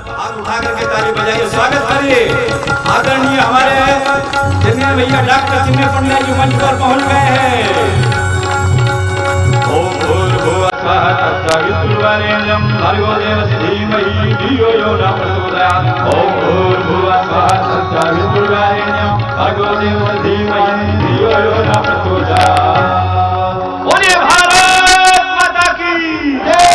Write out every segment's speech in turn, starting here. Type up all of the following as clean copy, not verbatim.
हाथ उठा करके ताली बजाइए, स्वागत करिए। आदरणीय हमारे चिन्मय भैया डॉक्टर चिन्मय पंडिया जी मंच पर पहुंच गए हैं। ओम भूर्भुवः स्वः तत्सवितुर्वरेण्यं भर्गो देवस्य धीमहि धियो यो न प्रचोदयात्। ओम भूर्भुवः स्वः तत्सवितुर्वरेण्यं भर्गो देवस्य धीमहि धियो यो न प्रचोदयात्। बोलिए भारत माता की जय।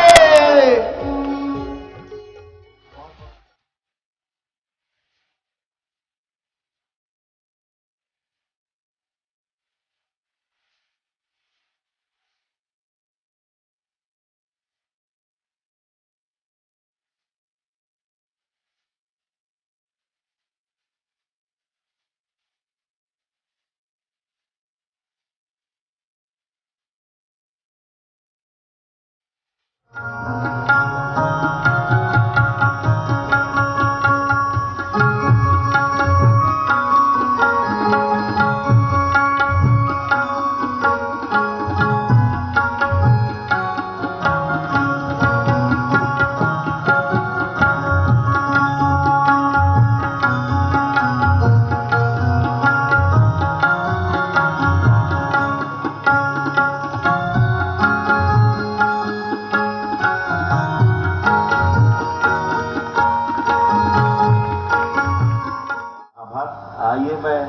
आइए मैं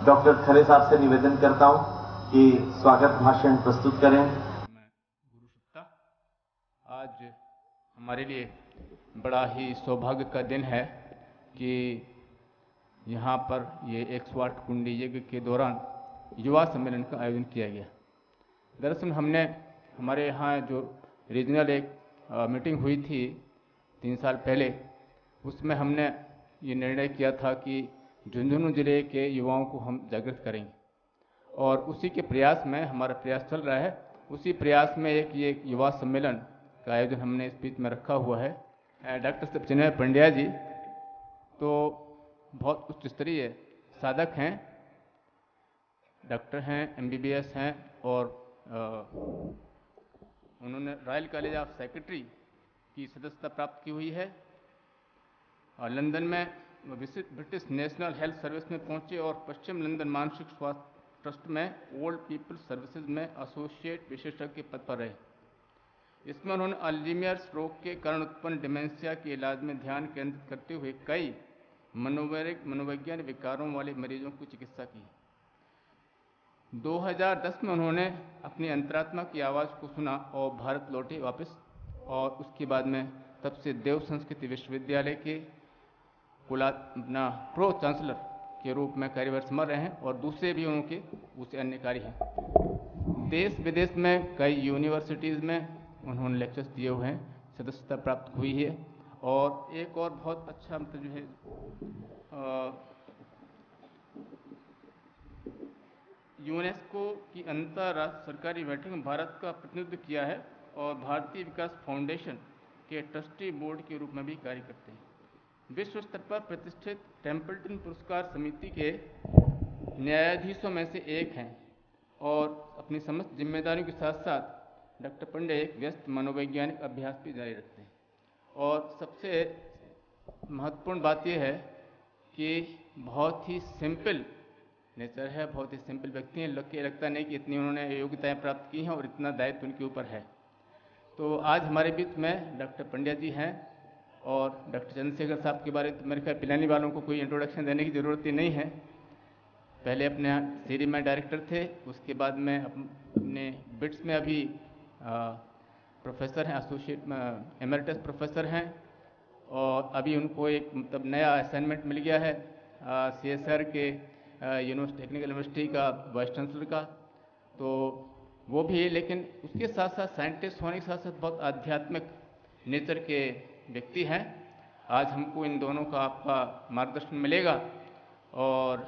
डॉक्टर खरे साहब से निवेदन करता हूं कि स्वागत भाषण प्रस्तुत करें। गुरु सप्ताह आज हमारे लिए बड़ा ही सौभाग्य का दिन है कि यहाँ पर ये 108 कुंडी यज्ञ के दौरान युवा सम्मेलन का आयोजन किया गया। दरअसल हमने हमारे यहाँ जो रीजनल एक मीटिंग हुई थी 3 साल पहले, उसमें हमने ये निर्णय किया था कि झुंझुनू जिले के युवाओं को हम जागृत करेंगे और उसी के प्रयास में हमारा प्रयास चल रहा है। उसी प्रयास में ये युवा सम्मेलन का आयोजन हमने इस बीच में रखा हुआ है। डॉक्टर चिन्मय पंडिया जी तो बहुत उच्च स्तरीय साधक हैं, डॉक्टर हैं, MBBS हैं और उन्होंने रॉयल कॉलेज ऑफ साइकेट्री की सदस्यता प्राप्त की हुई है और लंदन में ब्रिटिश नेशनल हेल्थ सर्विस में पहुंचे और पश्चिम लंदन मानसिक स्वास्थ्य ट्रस्ट में ओल्ड पीपल सर्विसेज में एसोसिएट विशेषज्ञ के पद पर रहे। इसमें उन्होंने अल्जीमियर्स रोग के कारण उत्पन्न डिमेंशिया के इलाज में ध्यान केंद्रित करते हुए कई मनोवैज्ञानिक विकारों वाले मरीजों की चिकित्सा की। 2010 में उन्होंने अपनी अंतरात्मा की आवाज़ को सुना और भारत लौटे वापस और उसके बाद में तब से देव संस्कृति विश्वविद्यालय के प्रो चांसलर के रूप में कार्यभार संभाल रहे हैं और दूसरे भी उनके उसे अन्य कार्य हैं। देश विदेश में कई यूनिवर्सिटीज़ में उन्होंने लेक्चर्स दिए हुए हैं, सदस्यता प्राप्त हुई है। और एक और बहुत अच्छा मतलब जो है यूनेस्को की अंतर्राष्ट्रीय सरकारी बैठक में भारत का प्रतिनिधित्व किया है और भारतीय विकास फाउंडेशन के ट्रस्टी बोर्ड के रूप में भी कार्य करते हैं। विश्व स्तर पर प्रतिष्ठित टेम्पल्टन पुरस्कार समिति के न्यायाधीशों में से एक हैं और अपनी समस्त जिम्मेदारियों के साथ साथ डॉक्टर पंडिया एक व्यस्त मनोवैज्ञानिक अभ्यास भी जारी रखते हैं। और सबसे महत्वपूर्ण बात यह है कि बहुत ही सिंपल नेचर है, बहुत ही सिंपल व्यक्ति हैं। लगता नहीं कि इतनी उन्होंने योग्यताएं प्राप्त की हैं और इतना दायित्व उनके ऊपर है। तो आज हमारे बीच में डॉक्टर पंडिया जी हैं और डॉक्टर चंद्रशेखर साहब के बारे में मेरे ख्याल पिलानी वालों को कोई इंट्रोडक्शन देने की ज़रूरत ही नहीं है। पहले अपने सीरी में डायरेक्टर थे, उसके बाद में अपने बिट्स में अभी प्रोफेसर हैं, एसोसिएट एमरिटस प्रोफेसर हैं और अभी उनको एक मतलब नया असाइनमेंट मिल गया है CSR के टेक्निकल यूनिवर्सिटी का वाइस चांसलर का, तो वो भी है। लेकिन उसके साथ साथ साइंटिस्ट होने के साथ साथ बहुत आध्यात्मिक नेचर के व्यक्ति हैं। आज हमको इन दोनों का आपका मार्गदर्शन मिलेगा और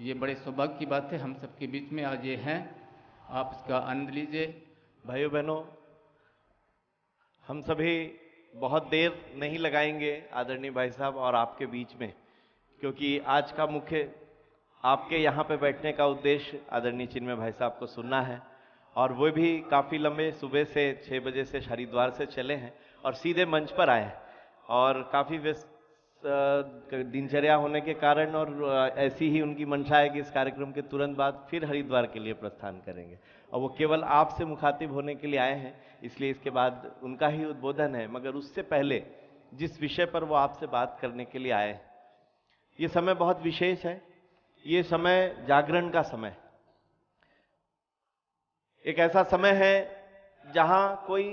ये बड़े सौभाग्य की बात है, हम सबके बीच में आज ये हैं, आप इसका आनंद लीजिए। भाइयों बहनों, हम सभी बहुत देर नहीं लगाएंगे आदरणीय भाई साहब और आपके बीच में, क्योंकि आज का मुख्य आपके यहाँ पे बैठने का उद्देश्य आदरणीय चिन्मय भाई साहब को सुनना है और वो भी काफ़ी लंबे सुबह से 6 बजे से हरिद्वार से चले हैं और सीधे मंच पर आए हैं। और काफ़ी व्यस्त दिनचर्या होने के कारण और ऐसी ही उनकी मंशा है कि इस कार्यक्रम के तुरंत बाद फिर हरिद्वार के लिए प्रस्थान करेंगे और वो केवल आपसे मुखातिब होने के लिए आए हैं, इसलिए इसके बाद उनका ही उद्बोधन है। मगर उससे पहले जिस विषय पर वो आपसे बात करने के लिए आए, ये समय बहुत विशेष है। ये समय जागरण का समय, एक ऐसा समय है जहां कोई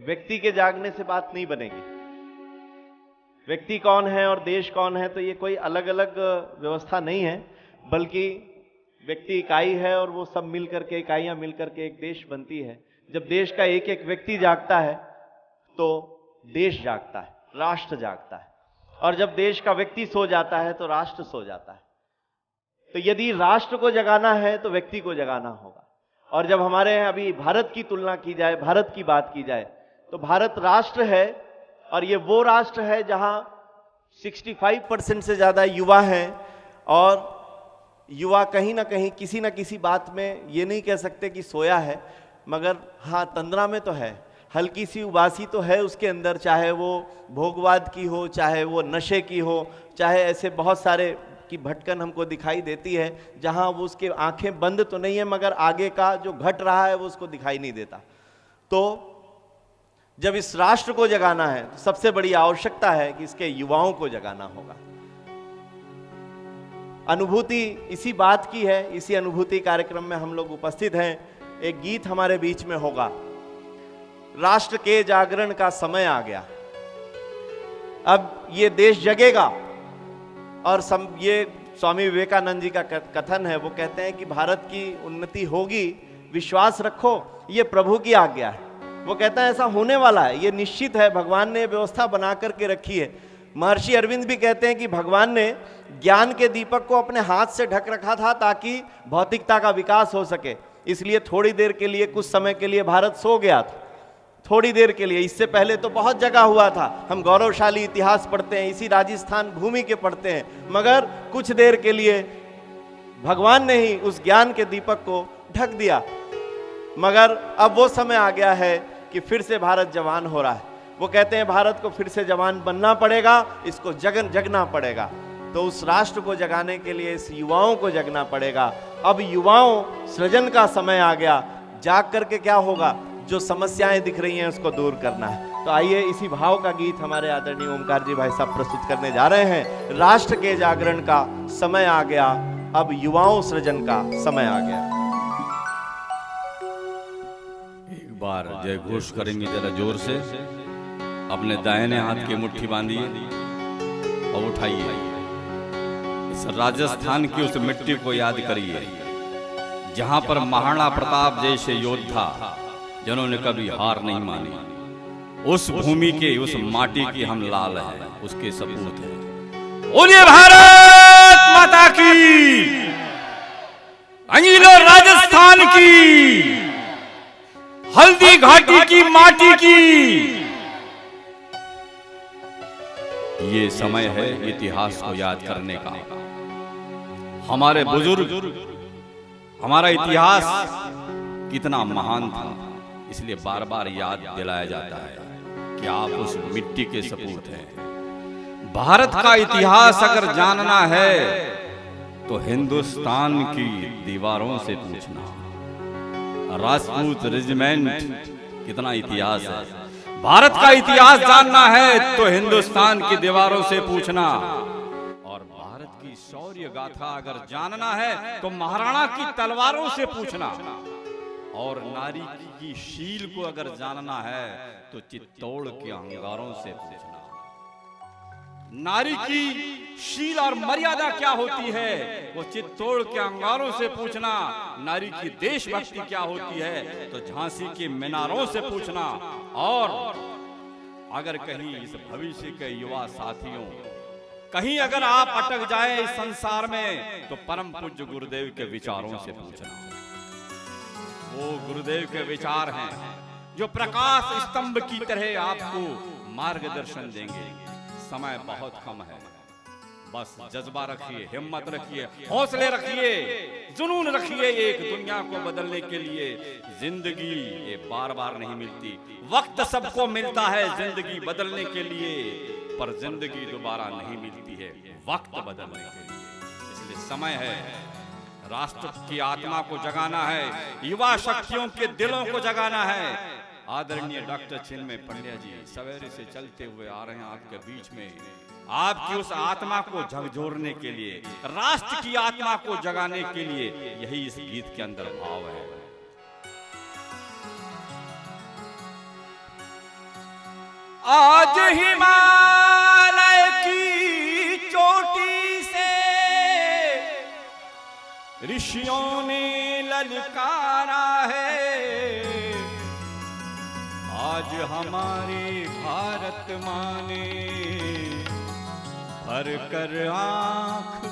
व्यक्ति के जागने से बात नहीं बनेगी। व्यक्ति कौन है और देश कौन है, तो ये कोई अलग अलग व्यवस्था नहीं है, बल्कि व्यक्ति इकाई है और वो सब मिलकर के, इकाइयां मिलकर के एक देश बनती है। जब देश का एक एक व्यक्ति जागता है तो देश जागता है, राष्ट्र जागता है, और जब देश का व्यक्ति सो जाता है तो राष्ट्र सो जाता है। तो यदि राष्ट्र को जगाना है तो व्यक्ति को जगाना होगा। और जब हमारे अभी भारत की तुलना की जाए, भारत की बात की जाए, तो भारत राष्ट्र है और ये वो राष्ट्र है जहां 65% से ज्यादा युवा हैं, और युवा कहीं ना कहीं किसी ना किसी बात में ये नहीं कह सकते कि सोया है, मगर हाँ तंद्रा में तो है, हल्की सी उबासी तो है उसके अंदर, चाहे वो भोगवाद की हो, चाहे वो नशे की हो, चाहे ऐसे बहुत सारे की भटकन हमको दिखाई देती है जहां वो उसके आंखें बंद तो नहीं है मगर आगे का जो घट रहा है वो उसको दिखाई नहीं देता। तो जब इस राष्ट्र को जगाना है तो सबसे बड़ी आवश्यकता है कि इसके युवाओं को जगाना होगा। अनुभूति इसी बात की है, इसी अनुभूति कार्यक्रम में हम लोग उपस्थित हैं। एक गीत हमारे बीच में होगा, राष्ट्र के जागरण का समय आ गया। अब ये देश जगेगा, और ये स्वामी विवेकानंद जी का कथन है, वो कहते हैं कि भारत की उन्नति होगी, विश्वास रखो, ये प्रभु की आज्ञा है। वो कहता है ऐसा होने वाला है, ये निश्चित है, भगवान ने व्यवस्था बना करके रखी है। महर्षि अरविंद भी कहते हैं कि भगवान ने ज्ञान के दीपक को अपने हाथ से ढक रखा था ताकि भौतिकता का विकास हो सके, इसलिए थोड़ी देर के लिए, कुछ समय के लिए भारत सो गया था, थोड़ी देर के लिए। इससे पहले तो बहुत जगह हुआ था, हम गौरवशाली इतिहास पढ़ते हैं, इसी राजस्थान भूमि के पढ़ते हैं, मगर कुछ देर के लिए भगवान ने ही उस ज्ञान के दीपक को ढक दिया। मगर अब वो समय आ गया है कि फिर से भारत जवान हो रहा है। वो कहते हैं भारत को फिर से जवान बनना पड़ेगा, इसको जगना पड़ेगा। तो उस राष्ट्र को जगाने के लिए इस युवाओं को जगना पड़ेगा। अब युवाओं सृजन का समय आ गया। जाग करके क्या होगा, जो समस्याएं दिख रही हैं उसको दूर करना है। तो आइए इसी भाव का गीत हमारे आदरणीय ओमकार जी भाई साहब प्रस्तुत करने जा रहे हैं। राष्ट्र के जागरण का समय आ गया, अब युवाओं सृजन का समय आ गया। एक बार जय घोष करेंगे जरा जोर से। अपने दाहिने हाथ की मुट्ठी बांधिए और उठाइए। इस राजस्थान की उस मिट्टी को याद करिए जहां पर महाराणा प्रताप जैसे योद्धा जिन्होंने कभी हार नहीं मानी, उस भूमि के, उस माटी की हम लाल हैं, उसके सपूत हैं। बोलिए भारत माता की, अंगिलो राजस्थान की, हल्दी घाटी की माटी की। ये समय है इतिहास को याद करने का। हमारे बुजुर्ग, हमारा इतिहास कितना महान था, इसलिए बार बार याद दिलाया जाता है कि आप उस मिट्टी के सपूत हैं। भारत का इतिहास अगर जानना है तो हिंदुस्तान की दीवारों से पूछना। राजपूत रेजिमेंट कितना इतिहास है। भारत का इतिहास जानना है तो हिंदुस्तान की दीवारों से पूछना। और भारत की शौर्य गाथा अगर जानना है तो महाराणा की तलवारों से पूछना। और नारी की शील को अगर जानना है तो चित्तौड़ के अंगारों से पूछना। नारी की शील और मर्यादा क्या होती है वो चित्तौड़ के अंगारों से पूछना। नारी की देशभक्ति क्या होती है तो झांसी के मीनारों से पूछना। और अगर कहीं इस भविष्य के युवा साथियों, कहीं अगर आप अटक जाए इस संसार में तो परम पूज्य गुरुदेव के विचारों से पूछना। वो गुरुदेव के विचार हैं जो प्रकाश स्तंभ की तरह आपको मार्गदर्शन देंगे। समय बहुत कम है, बस जज्बा रखिए, हिम्मत रखिए, हौसले रखिए, जुनून रखिए। एक दुनिया को बदलने के लिए जिंदगी ये बार बार नहीं मिलती, वक्त सबको मिलता है जिंदगी बदलने के लिए, पर जिंदगी दोबारा नहीं मिलती है वक्त बदलने के लिए। इसलिए समय है, राष्ट्र की आत्मा को जगाना है, युवा शक्तियों के दिलों को जगाना है। आदरणीय डॉक्टर चिन्मय पंड्या जी सवेरे से चलते हुए आ रहे हैं आपके बीच में, आपकी उस आत्मा को झकझोरने के लिए, राष्ट्र की आत्मा को जगाने के लिए। यही इस गीत के अंदर भाव है। आज हिमालय की चोटी से ऋषियों ने ललकारा है, आज हमारे भारत माँ ने भर कर आँख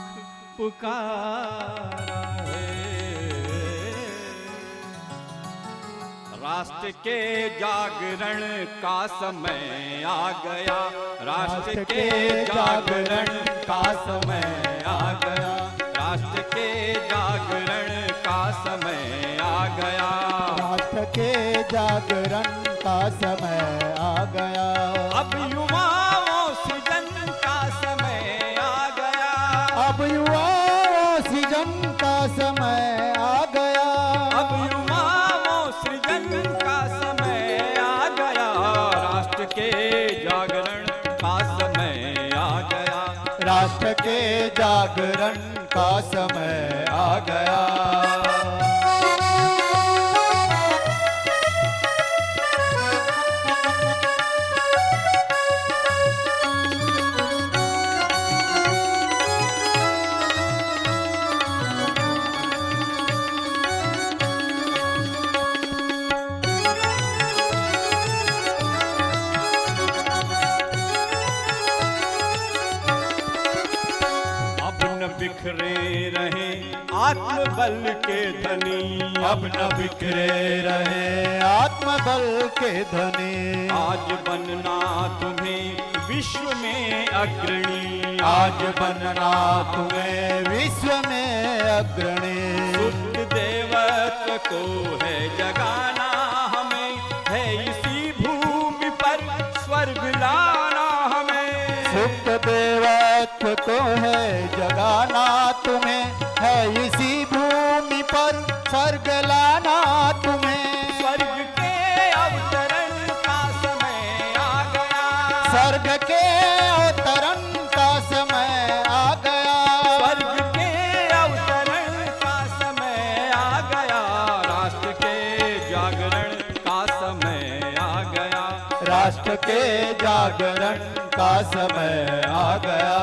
पुकारा है। राष्ट्र के जागरण का समय आ गया, राष्ट्र के जागरण का समय आ गया, राष्ट्र के जागरण का समय आ गया, राष्ट्र के जागरण का समय आ गया। अब युवाओं सृजन का समय आ गया, अब युवाओं सृजन का समय आ गया, अब युवाओं सृजन का समय आ गया, राष्ट्र के जागरण का समय आ गया, राष्ट्र के जागरण का समय आ गया। बिखरे रहे आत्मबल के धनी, अब न बिखरे रहे आत्मबल के धनी, आज बनना तुम्हें विश्व में अग्रणी, आज बनना तुम्हें विश्व में अग्रणी। शुद्ध देवत्व को है जगाना हमें, है इसी भूमि पर स्वर्ग लाना हमें, शुद्ध देवत्व को है जगाना तुम्हें, है इसी भूमि पर स्वर्ग लाना तुम्हें। स्वर्ग के अवतरण का समय आ गया, स्वर्ग के अवतरण का समय आ गया, स्वर्ग के अवतरण का समय आ गया, राष्ट्र के जागरण का समय आ गया, राष्ट्र के जागरण का समय आ गया।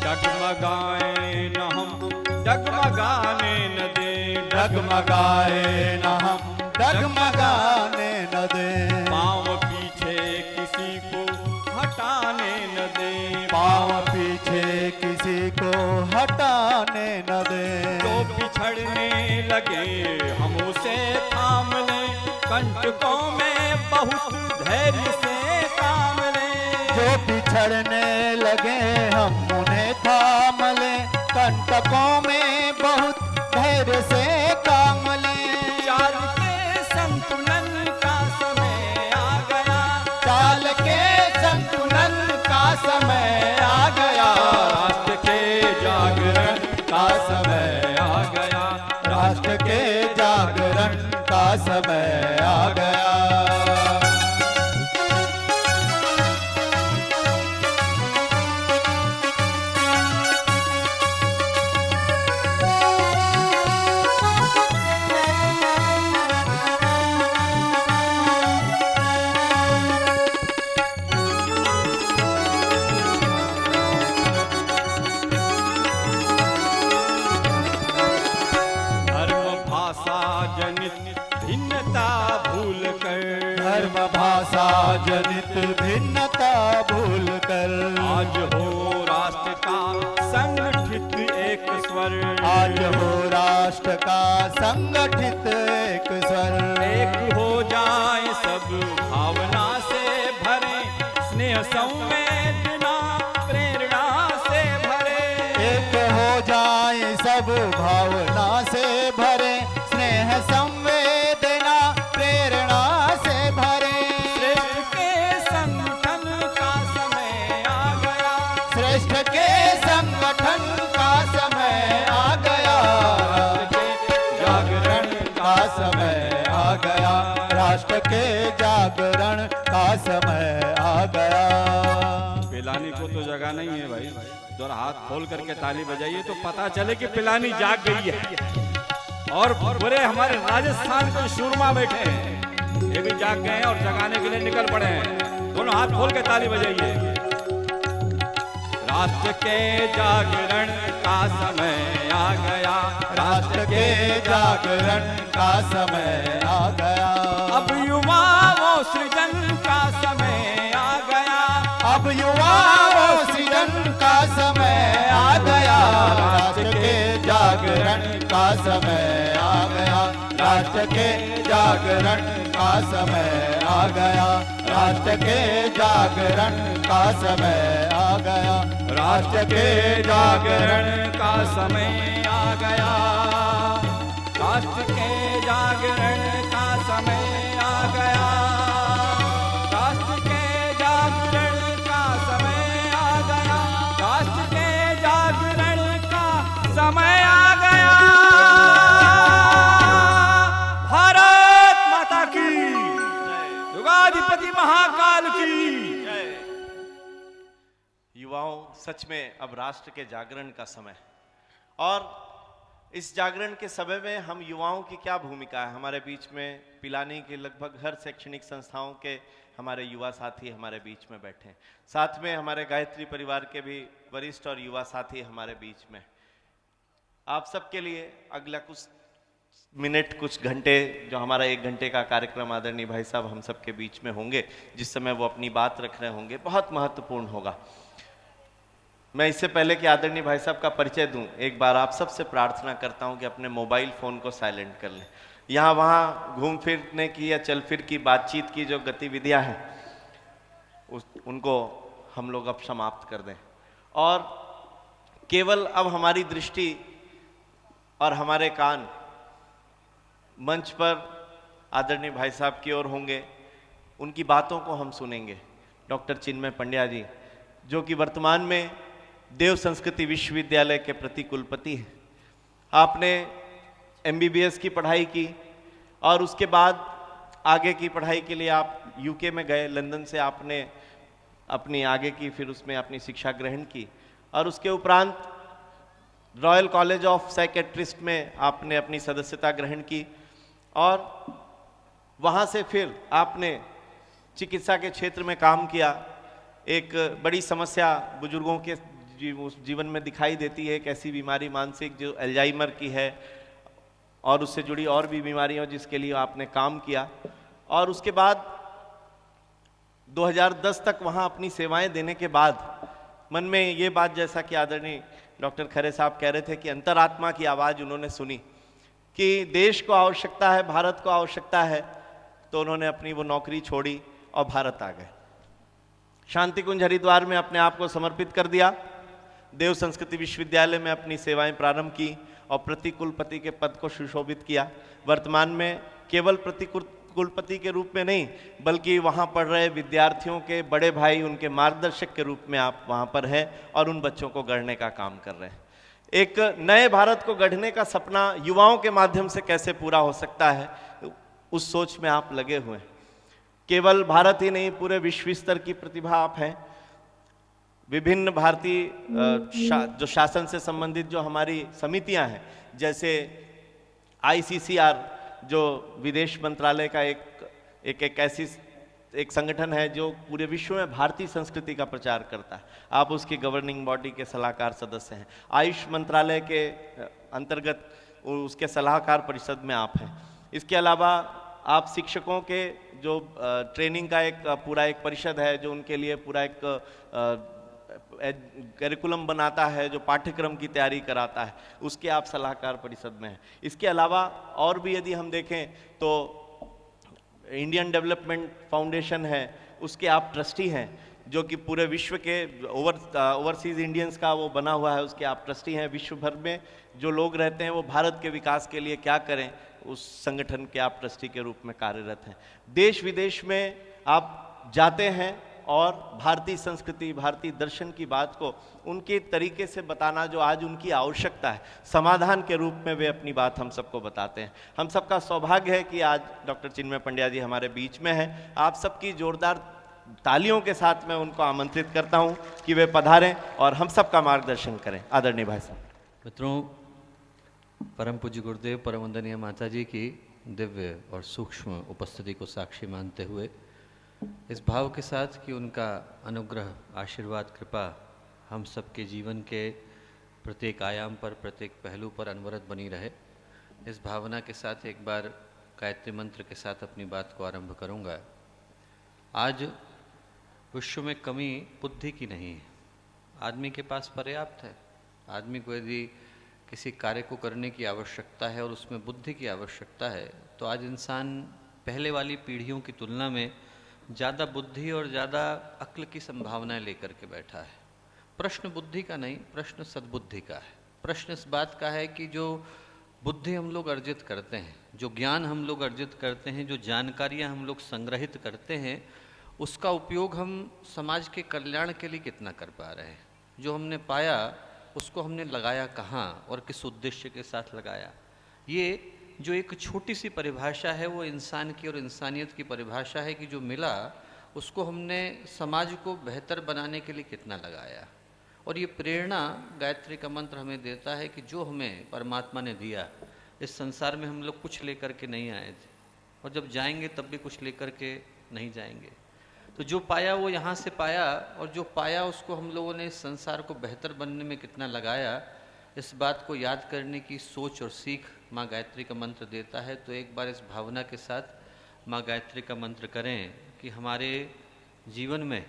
डगमगाए न हम डगमगाने न दे, डगमगाए न हम डगमगाने न दे, पाँव पीछे किसी को हटाने न दे, पाँव पीछे किसी को हटाने न दे। जो पिछड़ने लगे हम उसे थाम ले, कंटकों में बहुत धैर्य से काम ले, जो बिछड़ने लगे हम उन्हें थाम ले, कंटकों में बहुत धैर्य से काम ले। चाल के संतुलन का समय आ गया, चाल के संतुलन का समय आ गया, राष्ट्र के जागरण का समय आ गया, राष्ट्र के जागरण का समय आ गया। धर्म भाषा जनित भिन्नता राष्ट्र का संगठित एक स्वर। एक हो जाए सब भावना से भरे, स्नेह संवेदना प्रेरणा से भरे। एक हो जाए सब भावना से भरे, स्नेह संवेदना प्रेरणा से भरे। श्रेष्ठ के संगठन का समय आ गया, श्रेष्ठ के संगठन का समय आ गया, जागरण का समय आ गया, राष्ट्र के जागरण का समय आ गया। पिलानी को तो जगह नहीं है भाई, जरा हाथ खोल करके ताली बजाइए तो पता चले कि पिलानी जाग गई है। और पूरे हमारे राजस्थान के शूरमा बैठे हैं, ये भी जाग गए हैं और जगाने के लिए निकल पड़े हैं। दोनों हाथ खोल के ताली बजाइए। राष्ट्र के जागरण का समय आ गया, राष्ट्र के जागरण का समय आ गया। अब युवाओं सृजन का समय आ गया, अब युवाओं सृजन का समय आ गया, राष्ट्र के जागरण का समय आ गया, राष्ट्र के जागरण का समय आ गया, राष्ट्र के जागरण का समय आ गया, राष्ट्र के जागरण का समय आ गया, राष्ट्र के जागरण का समय आ गया, राष्ट्र के जागरण का समय आ गया, राष्ट्र के जागरण का समय आ गया। भारत माता की, युगाधिपति महाकाल की। युवाओं, सच में अब राष्ट्र के जागरण का समय, और इस जागरण के समय में हम युवाओं की क्या भूमिका है। हमारे बीच में पिलानी के लगभग हर शैक्षणिक संस्थाओं के हमारे युवा साथी हमारे बीच में बैठे हैं, साथ में हमारे गायत्री परिवार के भी वरिष्ठ और युवा साथी हमारे बीच में। आप सबके लिए अगला कुछ मिनट, कुछ घंटे, जो हमारा 1 घंटे का कार्यक्रम आदरणीय भाई साहब हम सबके बीच में होंगे, जिस समय वो अपनी बात रख रहे होंगे, बहुत महत्वपूर्ण होगा। मैं इससे पहले कि आदरणीय भाई साहब का परिचय दूं, एक बार आप सबसे प्रार्थना करता हूं कि अपने मोबाइल फ़ोन को साइलेंट कर लें। यहाँ वहाँ घूम फिरने की या चल फिर की बातचीत की जो गतिविधियां हैं उनको हम लोग अब समाप्त कर दें, और केवल अब हमारी दृष्टि और हमारे कान मंच पर आदरणीय भाई साहब की ओर होंगे। उनकी बातों को हम सुनेंगे। डॉक्टर चिन्मय पंड्या जी, जो कि वर्तमान में देव संस्कृति विश्वविद्यालय के प्रति कुलपति हैं। आपने MBBS की पढ़ाई की और उसके बाद आगे की पढ़ाई के लिए आप UK में गए। लंदन से आपने अपनी आगे की, फिर उसमें अपनी शिक्षा ग्रहण की, और उसके उपरांत रॉयल कॉलेज ऑफ साइकेट्रिस्ट में आपने अपनी सदस्यता ग्रहण की, और वहाँ से फिर आपने चिकित्सा के क्षेत्र में काम किया। एक बड़ी समस्या बुजुर्गों के जीवन में दिखाई देती है, एक ऐसी बीमारी मानसिक जो अल्जाइमर की है, और उससे जुड़ी और भी बीमारियां जिसके लिए आपने काम किया। और उसके बाद 2010 तक वहां अपनी सेवाएं देने के बाद मन में ये बात, जैसा कि आदरणीय डॉक्टर खरे साहब कह रहे थे, कि अंतरात्मा की आवाज़ उन्होंने सुनी कि देश को आवश्यकता है, भारत को आवश्यकता है, तो उन्होंने अपनी वो नौकरी छोड़ी और भारत आ गए। शांति कुंज हरिद्वार में अपने आप को समर्पित कर दिया, देव संस्कृति विश्वविद्यालय में अपनी सेवाएं प्रारंभ की और प्रतिकुलपति के पद को सुशोभित किया। वर्तमान में केवल प्रतिकुलपति के रूप में नहीं, बल्कि वहां पढ़ रहे विद्यार्थियों के बड़े भाई, उनके मार्गदर्शक के रूप में आप वहां पर हैं और उन बच्चों को गढ़ने का काम कर रहे हैं। एक नए भारत को गढ़ने का सपना युवाओं के माध्यम से कैसे पूरा हो सकता है, उस सोच में आप लगे हुए हैं। केवल भारत ही नहीं, पूरे विश्व स्तर की प्रतिभा आप हैं। विभिन्न भारतीय जो शासन से संबंधित जो हमारी समितियां हैं, जैसे ICCR जो विदेश मंत्रालय का एक ऐसी एक संगठन है जो पूरे विश्व में भारतीय संस्कृति का प्रचार करता है, आप उसकी गवर्निंग बॉडी के सलाहकार सदस्य हैं। आयुष मंत्रालय के अंतर्गत उसके सलाहकार परिषद में आप हैं। इसके अलावा आप शिक्षकों के जो ट्रेनिंग का एक पूरा एक परिषद है, जो उनके लिए पूरा एक करिकुलम बनाता है, जो पाठ्यक्रम की तैयारी कराता है, उसके आप सलाहकार परिषद में हैं। इसके अलावा और भी यदि हम देखें तो इंडियन डेवलपमेंट फाउंडेशन है, उसके आप ट्रस्टी हैं, जो कि पूरे विश्व के ओवरसीज इंडियंस का वो बना हुआ है, उसके आप ट्रस्टी हैं। विश्व भर में जो लोग रहते हैं वो भारत के विकास के लिए क्या करें, उस संगठन के आप ट्रस्टी के रूप में कार्यरत हैं। देश विदेश में आप जाते हैं और भारतीय संस्कृति, भारतीय दर्शन की बात को उनके तरीके से बताना, जो आज उनकी आवश्यकता है, समाधान के रूप में वे अपनी बात हम सबको बताते हैं। हम सबका सौभाग्य है कि आज डॉक्टर चिन्मय पंड्या जी हमारे बीच में हैं। आप सबकी जोरदार तालियों के साथ मैं उनको आमंत्रित करता हूं कि वे पधारें और हम सबका मार्गदर्शन करें। आदरणीय भाई साहब। मित्रों, परम पूज्य गुरुदेव परम वंदनीय माता जी की दिव्य और सूक्ष्म उपस्थिति को साक्षी मानते हुए इस भाव के साथ कि उनका अनुग्रह, आशीर्वाद, कृपा हम सबके जीवन के प्रत्येक आयाम पर, प्रत्येक पहलू पर अनवरत बनी रहे, इस भावना के साथ एक बार गायत्री मंत्र के साथ अपनी बात को आरंभ करूंगा। आज विश्व में कमी बुद्धि की नहीं है, आदमी के पास पर्याप्त है। आदमी को यदि किसी कार्य को करने की आवश्यकता है और उसमें बुद्धि की आवश्यकता है, तो आज इंसान पहले वाली पीढ़ियों की तुलना में ज़्यादा बुद्धि और ज़्यादा अक्ल की संभावनाएं लेकर के बैठा है। प्रश्न बुद्धि का नहीं, प्रश्न सद्बुद्धि का है। प्रश्न इस बात का है कि जो बुद्धि हम लोग अर्जित करते हैं, जो ज्ञान हम लोग अर्जित करते हैं, जो जानकारियां हम लोग संग्रहित करते हैं, उसका उपयोग हम समाज के कल्याण के लिए कितना कर पा रहे हैं। जो हमने पाया उसको हमने लगाया कहाँ और किस उद्देश्य के साथ लगाया। ये जो एक छोटी सी परिभाषा है वो इंसान की और इंसानियत की परिभाषा है कि जो मिला उसको हमने समाज को बेहतर बनाने के लिए कितना लगाया। और ये प्रेरणा गायत्री का मंत्र हमें देता है कि जो हमें परमात्मा ने दिया, इस संसार में हम लोग कुछ लेकर के नहीं आए थे और जब जाएंगे तब भी कुछ लेकर के नहीं जाएंगे। तो जो पाया वो यहाँ से पाया, और जो पाया उसको हम लोगों ने इस संसार को बेहतर बनने में कितना लगाया, इस बात को याद करने की सोच और सीख माँ गायत्री का मंत्र देता है। तो एक बार इस भावना के साथ माँ गायत्री का मंत्र करें कि हमारे जीवन में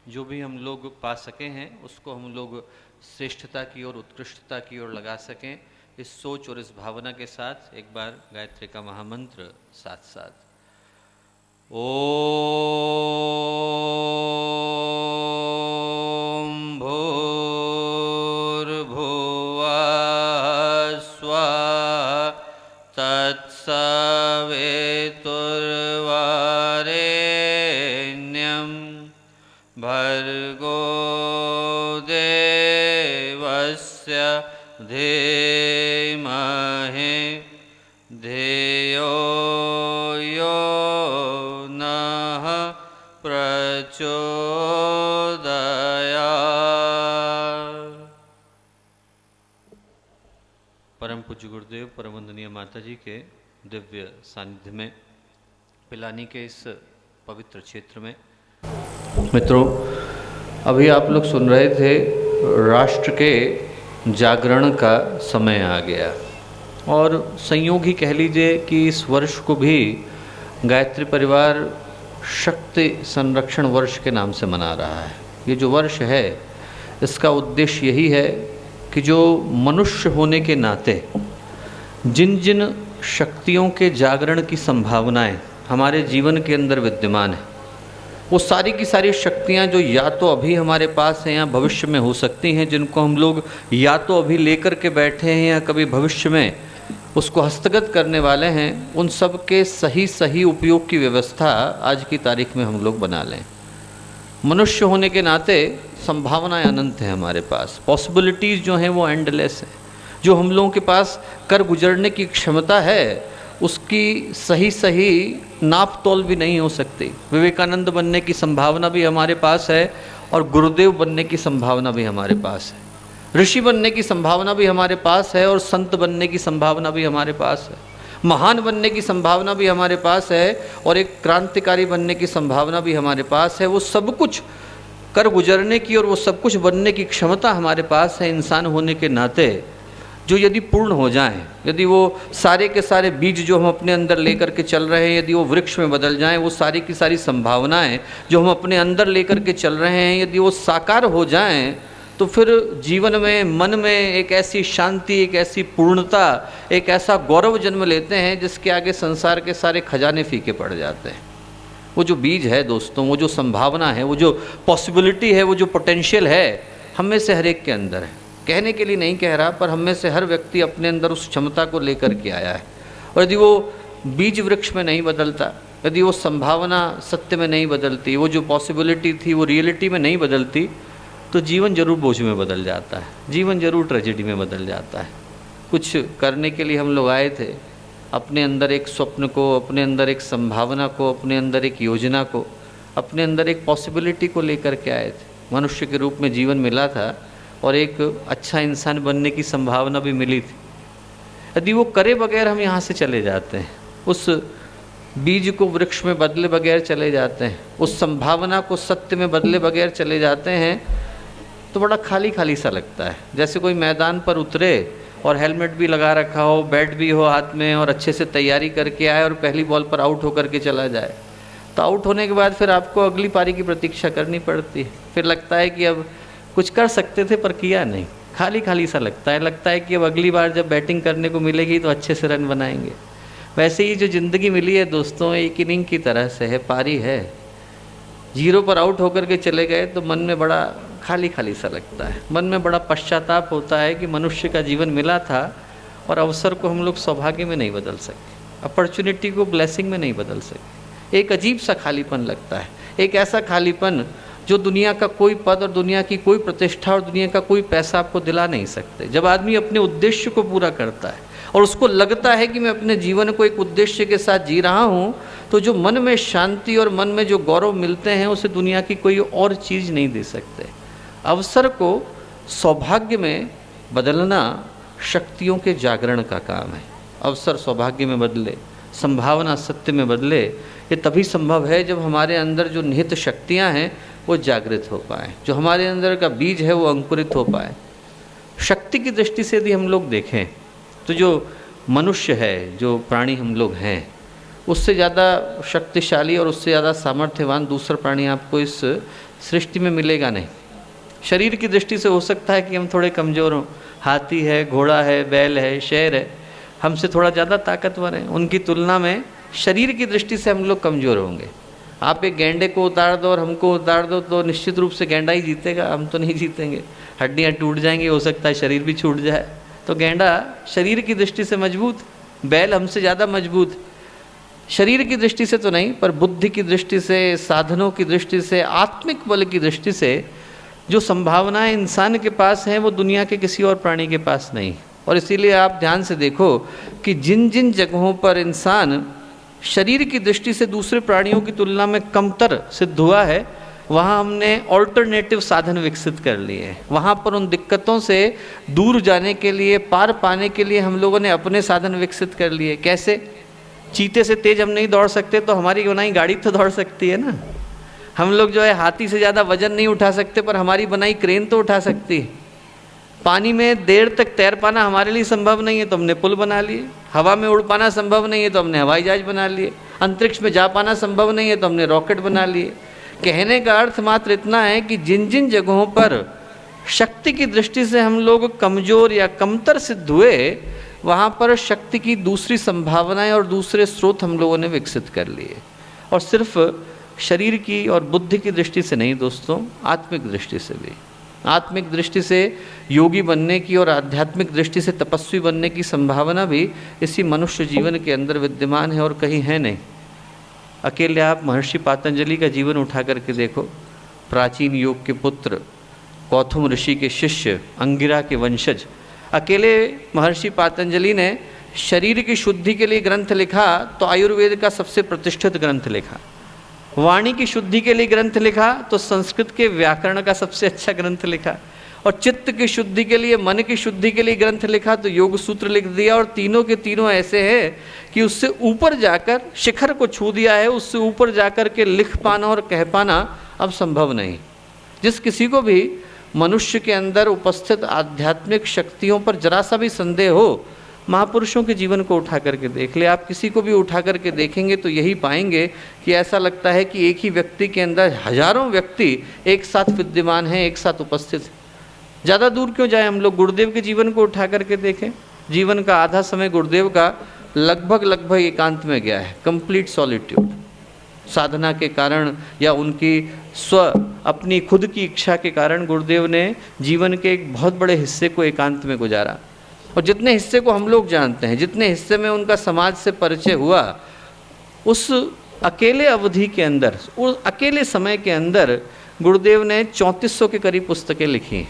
जो भी हम लोग पा सके हैं उसको हम लोग श्रेष्ठता की ओर, उत्कृष्टता की ओर लगा सकें। इस सोच और इस भावना के साथ एक बार गायत्री का महामंत्र साथ साथ। ओम भूर्भुवः स्वः तत्सवितुर्वरेण्यं भर्गो देवस्य धीमहि धियो यो नः प्रचोदयात्। परम पूज्य गुरुदेव परम वंदनीय माता जी के दिव्य सानिध्य में, पिलानी के इस पवित्र क्षेत्र में, मित्रों अभी आप लोग सुन रहे थे राष्ट्र के जागरण का समय आ गया। और संयोग ही कह लीजिए कि इस वर्ष को भी गायत्री परिवार शक्ति संरक्षण वर्ष के नाम से मना रहा है। ये जो वर्ष है इसका उद्देश्य यही है कि जो मनुष्य होने के नाते जिन जिन शक्तियों के जागरण की संभावनाएं हमारे जीवन के अंदर विद्यमान है, वो सारी की सारी शक्तियां जो या तो अभी हमारे पास हैं या भविष्य में हो सकती हैं, जिनको हम लोग या तो अभी लेकर के बैठे हैं या कभी भविष्य में उसको हस्तगत करने वाले हैं, उन सब के सही सही उपयोग की व्यवस्था आज की तारीख में हम लोग बना लें। मनुष्य होने के नाते संभावनाएं अनंत हैं हमारे पास, पॉसिबिलिटीज़ जो हैं वो एंडलेस हैं। जो हम लोगों के पास कर गुजरने की क्षमता है उसकी सही सही नाप तोल भी नहीं हो सकती। विवेकानंद बनने की संभावना भी हमारे पास है और गुरुदेव बनने की संभावना भी हमारे पास है, ऋषि बनने की संभावना भी हमारे पास है और संत बनने की संभावना भी हमारे पास है, महान बनने की संभावना भी हमारे पास है और एक क्रांतिकारी बनने की संभावना भी हमारे पास है। वो सब कुछ कर गुजरने की और वो सब कुछ बनने की क्षमता हमारे पास है इंसान होने के नाते। जो यदि पूर्ण हो जाएं, यदि वो सारे के सारे बीज जो हम अपने अंदर लेकर के चल रहे हैं, यदि वो वृक्ष में बदल जाएं, वो सारी की सारी संभावनाएं जो हम अपने अंदर लेकर के चल रहे हैं, यदि वो साकार हो जाएं, तो फिर जीवन में, मन में एक ऐसी शांति, एक ऐसी पूर्णता, एक ऐसा गौरव जन्म लेते हैं जिसके आगे संसार के सारे खजाने फीके पड़ जाते हैं। वो जो बीज है दोस्तों, वो जो संभावना है, वो जो पॉसिबिलिटी है, वो जो पोटेंशियल है, हम में से हर एक के अंदर है। कहने के लिए नहीं कह रहा, पर हम में से हर व्यक्ति अपने अंदर उस क्षमता को लेकर के आया है। और यदि वो बीज वृक्ष में नहीं बदलता, यदि वो संभावना सत्य में नहीं बदलती, वो जो पॉसिबिलिटी थी वो रियलिटी में नहीं बदलती, तो जीवन जरूर बोझ में बदल जाता है, जीवन जरूर ट्रेजेडी में बदल जाता है। कुछ करने के लिए हम लोग आए थे, अपने अंदर एक स्वप्न को, अपने अंदर एक संभावना को, अपने अंदर एक योजना को, अपने अंदर एक पॉसिबिलिटी को लेकर के आए थे। मनुष्य के रूप में जीवन मिला था और एक अच्छा इंसान बनने की संभावना भी मिली थी। यदि वो करे बगैर हम यहाँ से चले जाते हैं, उस बीज को वृक्ष में बदले बगैर चले जाते हैं, उस संभावना को सत्य में बदले बगैर चले जाते हैं, तो बड़ा खाली खाली सा लगता है। जैसे कोई मैदान पर उतरे और हेलमेट भी लगा रखा हो, बैट भी हो हाथ में, और अच्छे से तैयारी करके आए और पहली बॉल पर आउट होकर के चला जाए, तो आउट होने के बाद फिर आपको अगली पारी की प्रतीक्षा करनी पड़ती है। फिर लगता है कि अब कुछ कर सकते थे पर किया नहीं, खाली खाली सा लगता है। लगता है कि अब अगली बार जब बैटिंग करने को मिलेगी तो अच्छे से रन बनाएंगे। वैसे ही जो ज़िंदगी मिली है दोस्तों, एक इनिंग की तरह से है, पारी है। 0 पर आउट होकर के चले गए तो मन में बड़ा खाली खाली सा लगता है, मन में बड़ा पश्चाताप होता है कि मनुष्य का जीवन मिला था और अवसर को हम लोग सौभाग्य में नहीं बदल सके, अपॉर्चुनिटी को ब्लेसिंग में नहीं बदल सके। एक अजीब सा खालीपन लगता है, एक ऐसा खालीपन जो दुनिया का कोई पद और दुनिया की कोई प्रतिष्ठा और दुनिया का कोई पैसा आपको दिला नहीं सकते। जब आदमी अपने उद्देश्य को पूरा करता है और उसको लगता है कि मैं अपने जीवन को एक उद्देश्य के साथ जी रहा हूँ, तो जो मन में शांति और मन में जो गौरव मिलते हैं उसे दुनिया की कोई और चीज़ नहीं दे सकते। अवसर को सौभाग्य में बदलना शक्तियों के जागरण का काम है। अवसर सौभाग्य में बदले, संभावना सत्य में बदले, ये तभी संभव है जब हमारे अंदर जो निहित शक्तियाँ हैं वो जागृत हो पाए, जो हमारे अंदर का बीज है वो अंकुरित हो पाए। शक्ति की दृष्टि से यदि हम लोग देखें तो जो मनुष्य है, जो प्राणी हम लोग हैं, उससे ज़्यादा शक्तिशाली और उससे ज़्यादा सामर्थ्यवान दूसरा प्राणी आपको इस सृष्टि में मिलेगा नहीं। शरीर की दृष्टि से हो सकता है कि हम थोड़े कमज़ोर हों, हाथी है, घोड़ा है, बैल है, शेर है, हमसे थोड़ा ज़्यादा ताकतवर हैं, उनकी तुलना में शरीर की दृष्टि से हम लोग कमज़ोर होंगे। आप एक गैंडे को उतार दो और हमको उतार दो तो निश्चित रूप से गैंडा ही जीतेगा, हम तो नहीं जीतेंगे। हड्डियाँ टूट जाएंगी, हो सकता है शरीर भी छूट जाए। तो गैंडा शरीर की दृष्टि से मजबूत, बैल हमसे ज़्यादा मजबूत। शरीर की दृष्टि से तो नहीं, पर बुद्धि की दृष्टि से, साधनों की दृष्टि से, आत्मिक बल की दृष्टि से जो संभावनाएं इंसान के पास हैं वो दुनिया के किसी और प्राणी के पास नहीं। और इसीलिए आप ध्यान से देखो कि जिन जिन जगहों पर इंसान शरीर की दृष्टि से दूसरे प्राणियों की तुलना में कमतर सिद्ध हुआ है, वहाँ हमने ऑल्टरनेटिव साधन विकसित कर लिए हैं। वहाँ पर उन दिक्कतों से दूर जाने के लिए, पार पाने के लिए हम लोगों ने अपने साधन विकसित कर लिए। कैसे? चीते से तेज हम नहीं दौड़ सकते तो हमारी बनाई गाड़ी तो दौड़ सकती है ना। हम लोग जो है हाथी से ज़्यादा वजन नहीं उठा सकते, पर हमारी बनाई क्रेन तो उठा सकती है। पानी में देर तक तैर पाना हमारे लिए संभव नहीं है तो हमने पुल बना लिए। हवा में उड़ पाना संभव नहीं है तो हमने हवाई जहाज बना लिए। अंतरिक्ष में जा पाना संभव नहीं है तो हमने रॉकेट बना लिए। कहने का अर्थ मात्र इतना है कि जिन जिन जगहों पर शक्ति की दृष्टि से हम लोग कमज़ोर या कमतर सिद्ध हुए, वहाँ पर शक्ति की दूसरी संभावनाएं और दूसरे स्रोत हम लोगों ने विकसित कर लिए। और सिर्फ शरीर की और बुद्धि की दृष्टि से नहीं दोस्तों, आत्मिक दृष्टि से भी। आत्मिक दृष्टि से योगी बनने की और आध्यात्मिक दृष्टि से तपस्वी बनने की संभावना भी इसी मनुष्य जीवन के अंदर विद्यमान है और कहीं है नहीं। अकेले आप महर्षि पातंजलि का जीवन उठा करके देखो। प्राचीन योग के पुत्र, कौथुम ऋषि के शिष्य, अंगिरा के वंशज, अकेले महर्षि पातंजलि ने शरीर की शुद्धि के लिए ग्रंथ लिखा तो आयुर्वेद का सबसे प्रतिष्ठित ग्रंथ लिखा। वाणी की शुद्धि के लिए ग्रंथ लिखा तो संस्कृत के व्याकरण का सबसे अच्छा ग्रंथ लिखा। और चित्त की शुद्धि के लिए, मन की शुद्धि के लिए ग्रंथ लिखा तो योग सूत्र लिख दिया। और तीनों के तीनों ऐसे हैं कि उससे ऊपर जाकर शिखर को छू दिया है, उससे ऊपर जाकर के लिख पाना और कह पाना अब संभव नहीं। जिस किसी को भी मनुष्य के अंदर उपस्थित आध्यात्मिक शक्तियों पर जरा सा भी संदेह हो, महापुरुषों के जीवन को उठा करके देख ले। आप किसी को भी उठा करके देखेंगे तो यही पाएंगे कि ऐसा लगता है कि एक ही व्यक्ति के अंदर हजारों व्यक्ति एक साथ विद्यमान हैं, एक साथ उपस्थित हैं। ज़्यादा दूर क्यों जाए हम लोग, गुरुदेव के जीवन को उठा करके देखें। जीवन का आधा समय गुरुदेव का लगभग एकांत में गया है, कंप्लीट सॉलिट्यूड। साधना के कारण या उनकी अपनी खुद की इच्छा के कारण गुरुदेव ने जीवन के एक बहुत बड़े हिस्से को एकांत में गुजारा। और जितने हिस्से को हम लोग जानते हैं, जितने हिस्से में उनका समाज से परिचय हुआ, उस अकेले अवधि के अंदर, उस अकेले समय के अंदर गुरुदेव ने 3400 के करीब पुस्तकें लिखी हैं।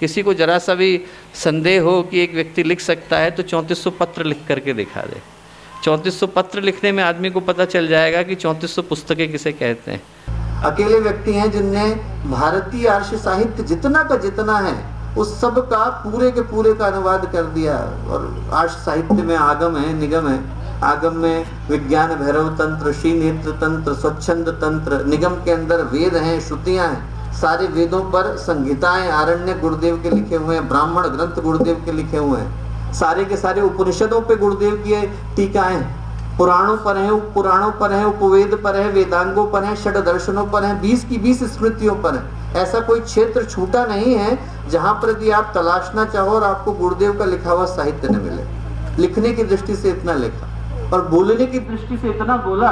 किसी को जरा सा भी संदेह हो कि एक व्यक्ति लिख सकता है तो 3400 पत्र लिख करके दिखा दे। 3400 पत्र लिखने में आदमी को पता चल जाएगा कि 3400 पुस्तकें किसे कहते हैं। अकेले व्यक्ति हैं जिनने भारतीय आर्ष साहित्य जितना का जितना है उस सब का पूरे के पूरे का अनुवाद कर दिया। और आर्ष साहित्य में आगम है, निगम है। आगम में विज्ञान भैरव तंत्र, श्री नेत्र तंत्र, स्वच्छंद तंत्र, निगम के अंदर वेद हैं, श्रुतियां हैं। सारे वेदों पर संहिताएं, आरण्य गुरुदेव के लिखे हुए हैं, ब्राह्मण ग्रंथ गुरुदेव के लिखे हुए हैं। सारे के सारे उपनिषदों पे गुरुदेव की टीकाएं, पुराणों पर हैं, उपपुराणों पर हैं, उपवेद पर है, वेदांगों पर है, षड दर्शनों पर है, 20 की 20 स्मृतियों पर है। ऐसा कोई क्षेत्र छूटा नहीं है जहां पर यदि आप तलाशना चाहो और आपको गुरुदेव का लिखा हुआ साहित्य न मिले। लिखने की दृष्टि से इतना लिखा और बोलने की दृष्टि से इतना बोला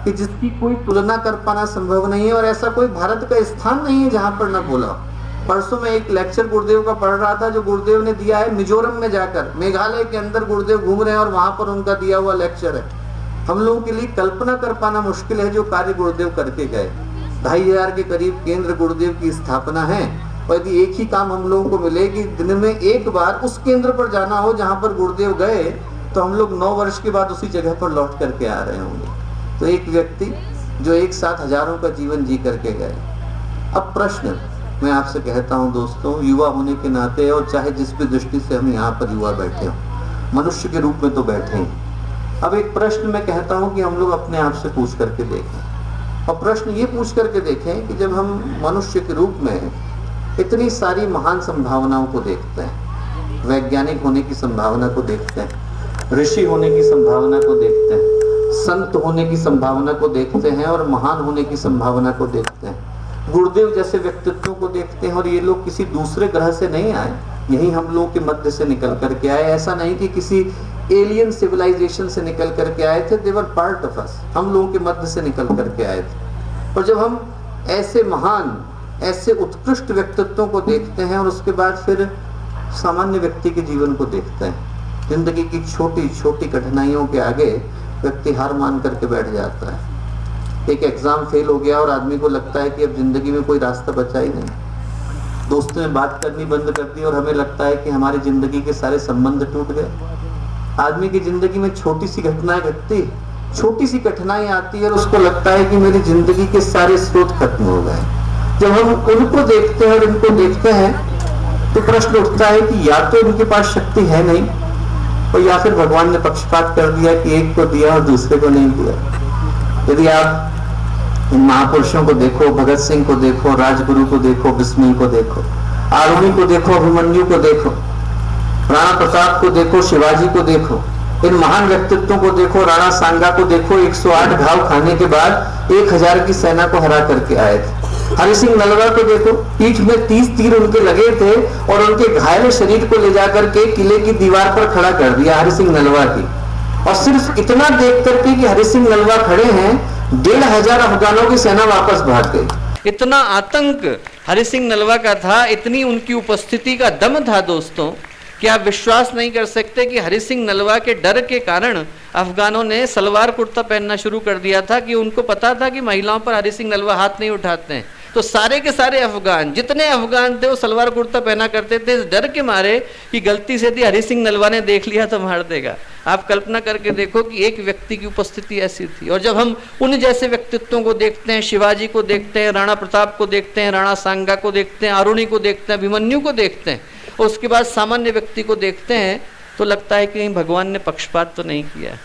कि जिसकी कोई तुलना कर पाना संभव नहीं है। और ऐसा कोई भारत का स्थान नहीं है जहां पर न बोला। परसों में एक लेक्चर गुरुदेव का पढ़ रहा था जो गुरुदेव ने दिया है मिजोरम में जाकर। मेघालय के अंदर गुरुदेव घूम रहे हैं और वहां पर उनका दिया हुआ लेक्चर है। हम लोगों के लिए कल्पना कर पाना मुश्किल है जो कार्य गुरुदेव करके गए। 2500 के करीब केंद्र गुरुदेव की स्थापना है। और यदि एक ही काम हम लोगों को मिले कि दिन में एक बार उस केंद्र पर जाना हो जहां पर गुरुदेव गए, तो हम लोग 9 वर्ष के बाद उसी जगह पर लौट करके आ रहे होंगे। तो एक व्यक्ति जो एक साथ हजारों का जीवन जी करके गए। अब प्रश्न मैं आपसे कहता हूं दोस्तों, युवा होने के नाते और चाहे जिस भी दृष्टि से हम यहाँ पर युवा बैठे हो, मनुष्य के रूप में तो बैठे हैं। अब एक प्रश्न मैं कहता हूं कि हम लोग अपने आप से पूछ करके देखें। और प्रश्न ये पूछ करके देखें कि जब हम मनुष्य के रूप में इतनी सारी महान संभावनाओं को देखते हैं, वैज्ञानिक होने की संभावना को देखते हैं, ऋषि होने की संभावना को देखते हैं, संत होने की संभावना को देखते हैं और महान होने की संभावना को देखते हैं, गुरुदेव जैसे व्यक्तित्वों को देखते हैं। और ये लोग किसी दूसरे ग्रह से नहीं आए, यही हम लोगों के मध्य से निकल करके आए। ऐसा नहीं कि किसी एलियन सिविलाइजेशन से निकल करके आए थे, दे वर पार्ट ऑफ अस, हम लोगों के मध्य से निकल करके आए थे। और जब हम ऐसे महान, ऐसे उत्कृष्ट व्यक्तित्वों को देखते हैं और उसके बाद फिर सामान्य व्यक्ति के जीवन को देखते हैं, जिंदगी की छोटी छोटी कठिनाइयों के आगे व्यक्ति हार मान करके बैठ जाता है। एक एग्जाम फेल हो गया और आदमी को लगता है कि अब जिंदगी में कोई रास्ता बचा ही नहीं। दोस्तों ने बात करनी बंद कर दी और हमें लगता है कि हमारी जिंदगी के सारे संबंध टूट गए। आदमी की जिंदगी में छोटी सी घटनाएं घटती, छोटी सी कठिनाई आती है और उसको लगता है कि मेरी जिंदगी के सारे स्रोत खत्म हो गए। जब हम उनको देखते हैं और इनको देखते हैं तो प्रश्न उठता है कि या तो इनके पास शक्ति है नहीं, और या फिर भगवान ने पक्षपात कर दिया कि एक को दिया और दूसरे को नहीं दिया। यदि आप इन महापुरुषों को देखो, भगत सिंह को देखो, राजगुरु को देखो, बिस्मिल को देखो, आरुणि को देखो, अभिमन्यु को देखो, राणा प्रताप को देखो, शिवाजी को देखो, इन महान व्यक्तित्वों को देखो, राणा सांगा को देखो, 108 घाव खाने के बाद 1000 की सेना को हरा करके आए थे। हरि सिंह नलवा को देखो, पीठ में 30 तीर उनके लगे थे और उनके घायल शरीर को ले जाकर के किले की दीवार पर खड़ा कर दिया हरि सिंह नलवा की। और सिर्फ इतना देख करके कि हरि सिंह नलवा खड़े हैं, 1500 अफगानों की सेना वापस भाग गई। इतना आतंक हरि सिंह नलवा का था, इतनी उनकी उपस्थिति का दम था दोस्तों, कि आप विश्वास नहीं कर सकते कि हरि सिंह नलवा के डर के कारण अफगानों ने सलवार कुर्ता पहनना शुरू कर दिया था, कि उनको पता था कि महिलाओं पर हरि सिंह नलवा हाथ नहीं उठाते हैं। तो सारे के सारे अफगान, जितने अफगान थे वो सलवार कुर्ता पहना करते थे, इस डर के मारे कि गलती से यदि हरि सिंह नलवा ने देख लिया तो मार देगा। आप कल्पना करके देखो कि एक व्यक्ति की उपस्थिति ऐसी थी। और जब हम उन जैसे व्यक्तित्वों को देखते हैं, शिवाजी को देखते हैं, राणा प्रताप को देखते हैं, राणा सांगा को देखते हैं, आरुणि को देखते हैं, अभिमन्यु को देखते हैं, और उसके बाद सामान्य व्यक्ति को देखते हैं, तो लगता है कि कहीं भगवान ने पक्षपात तो नहीं किया।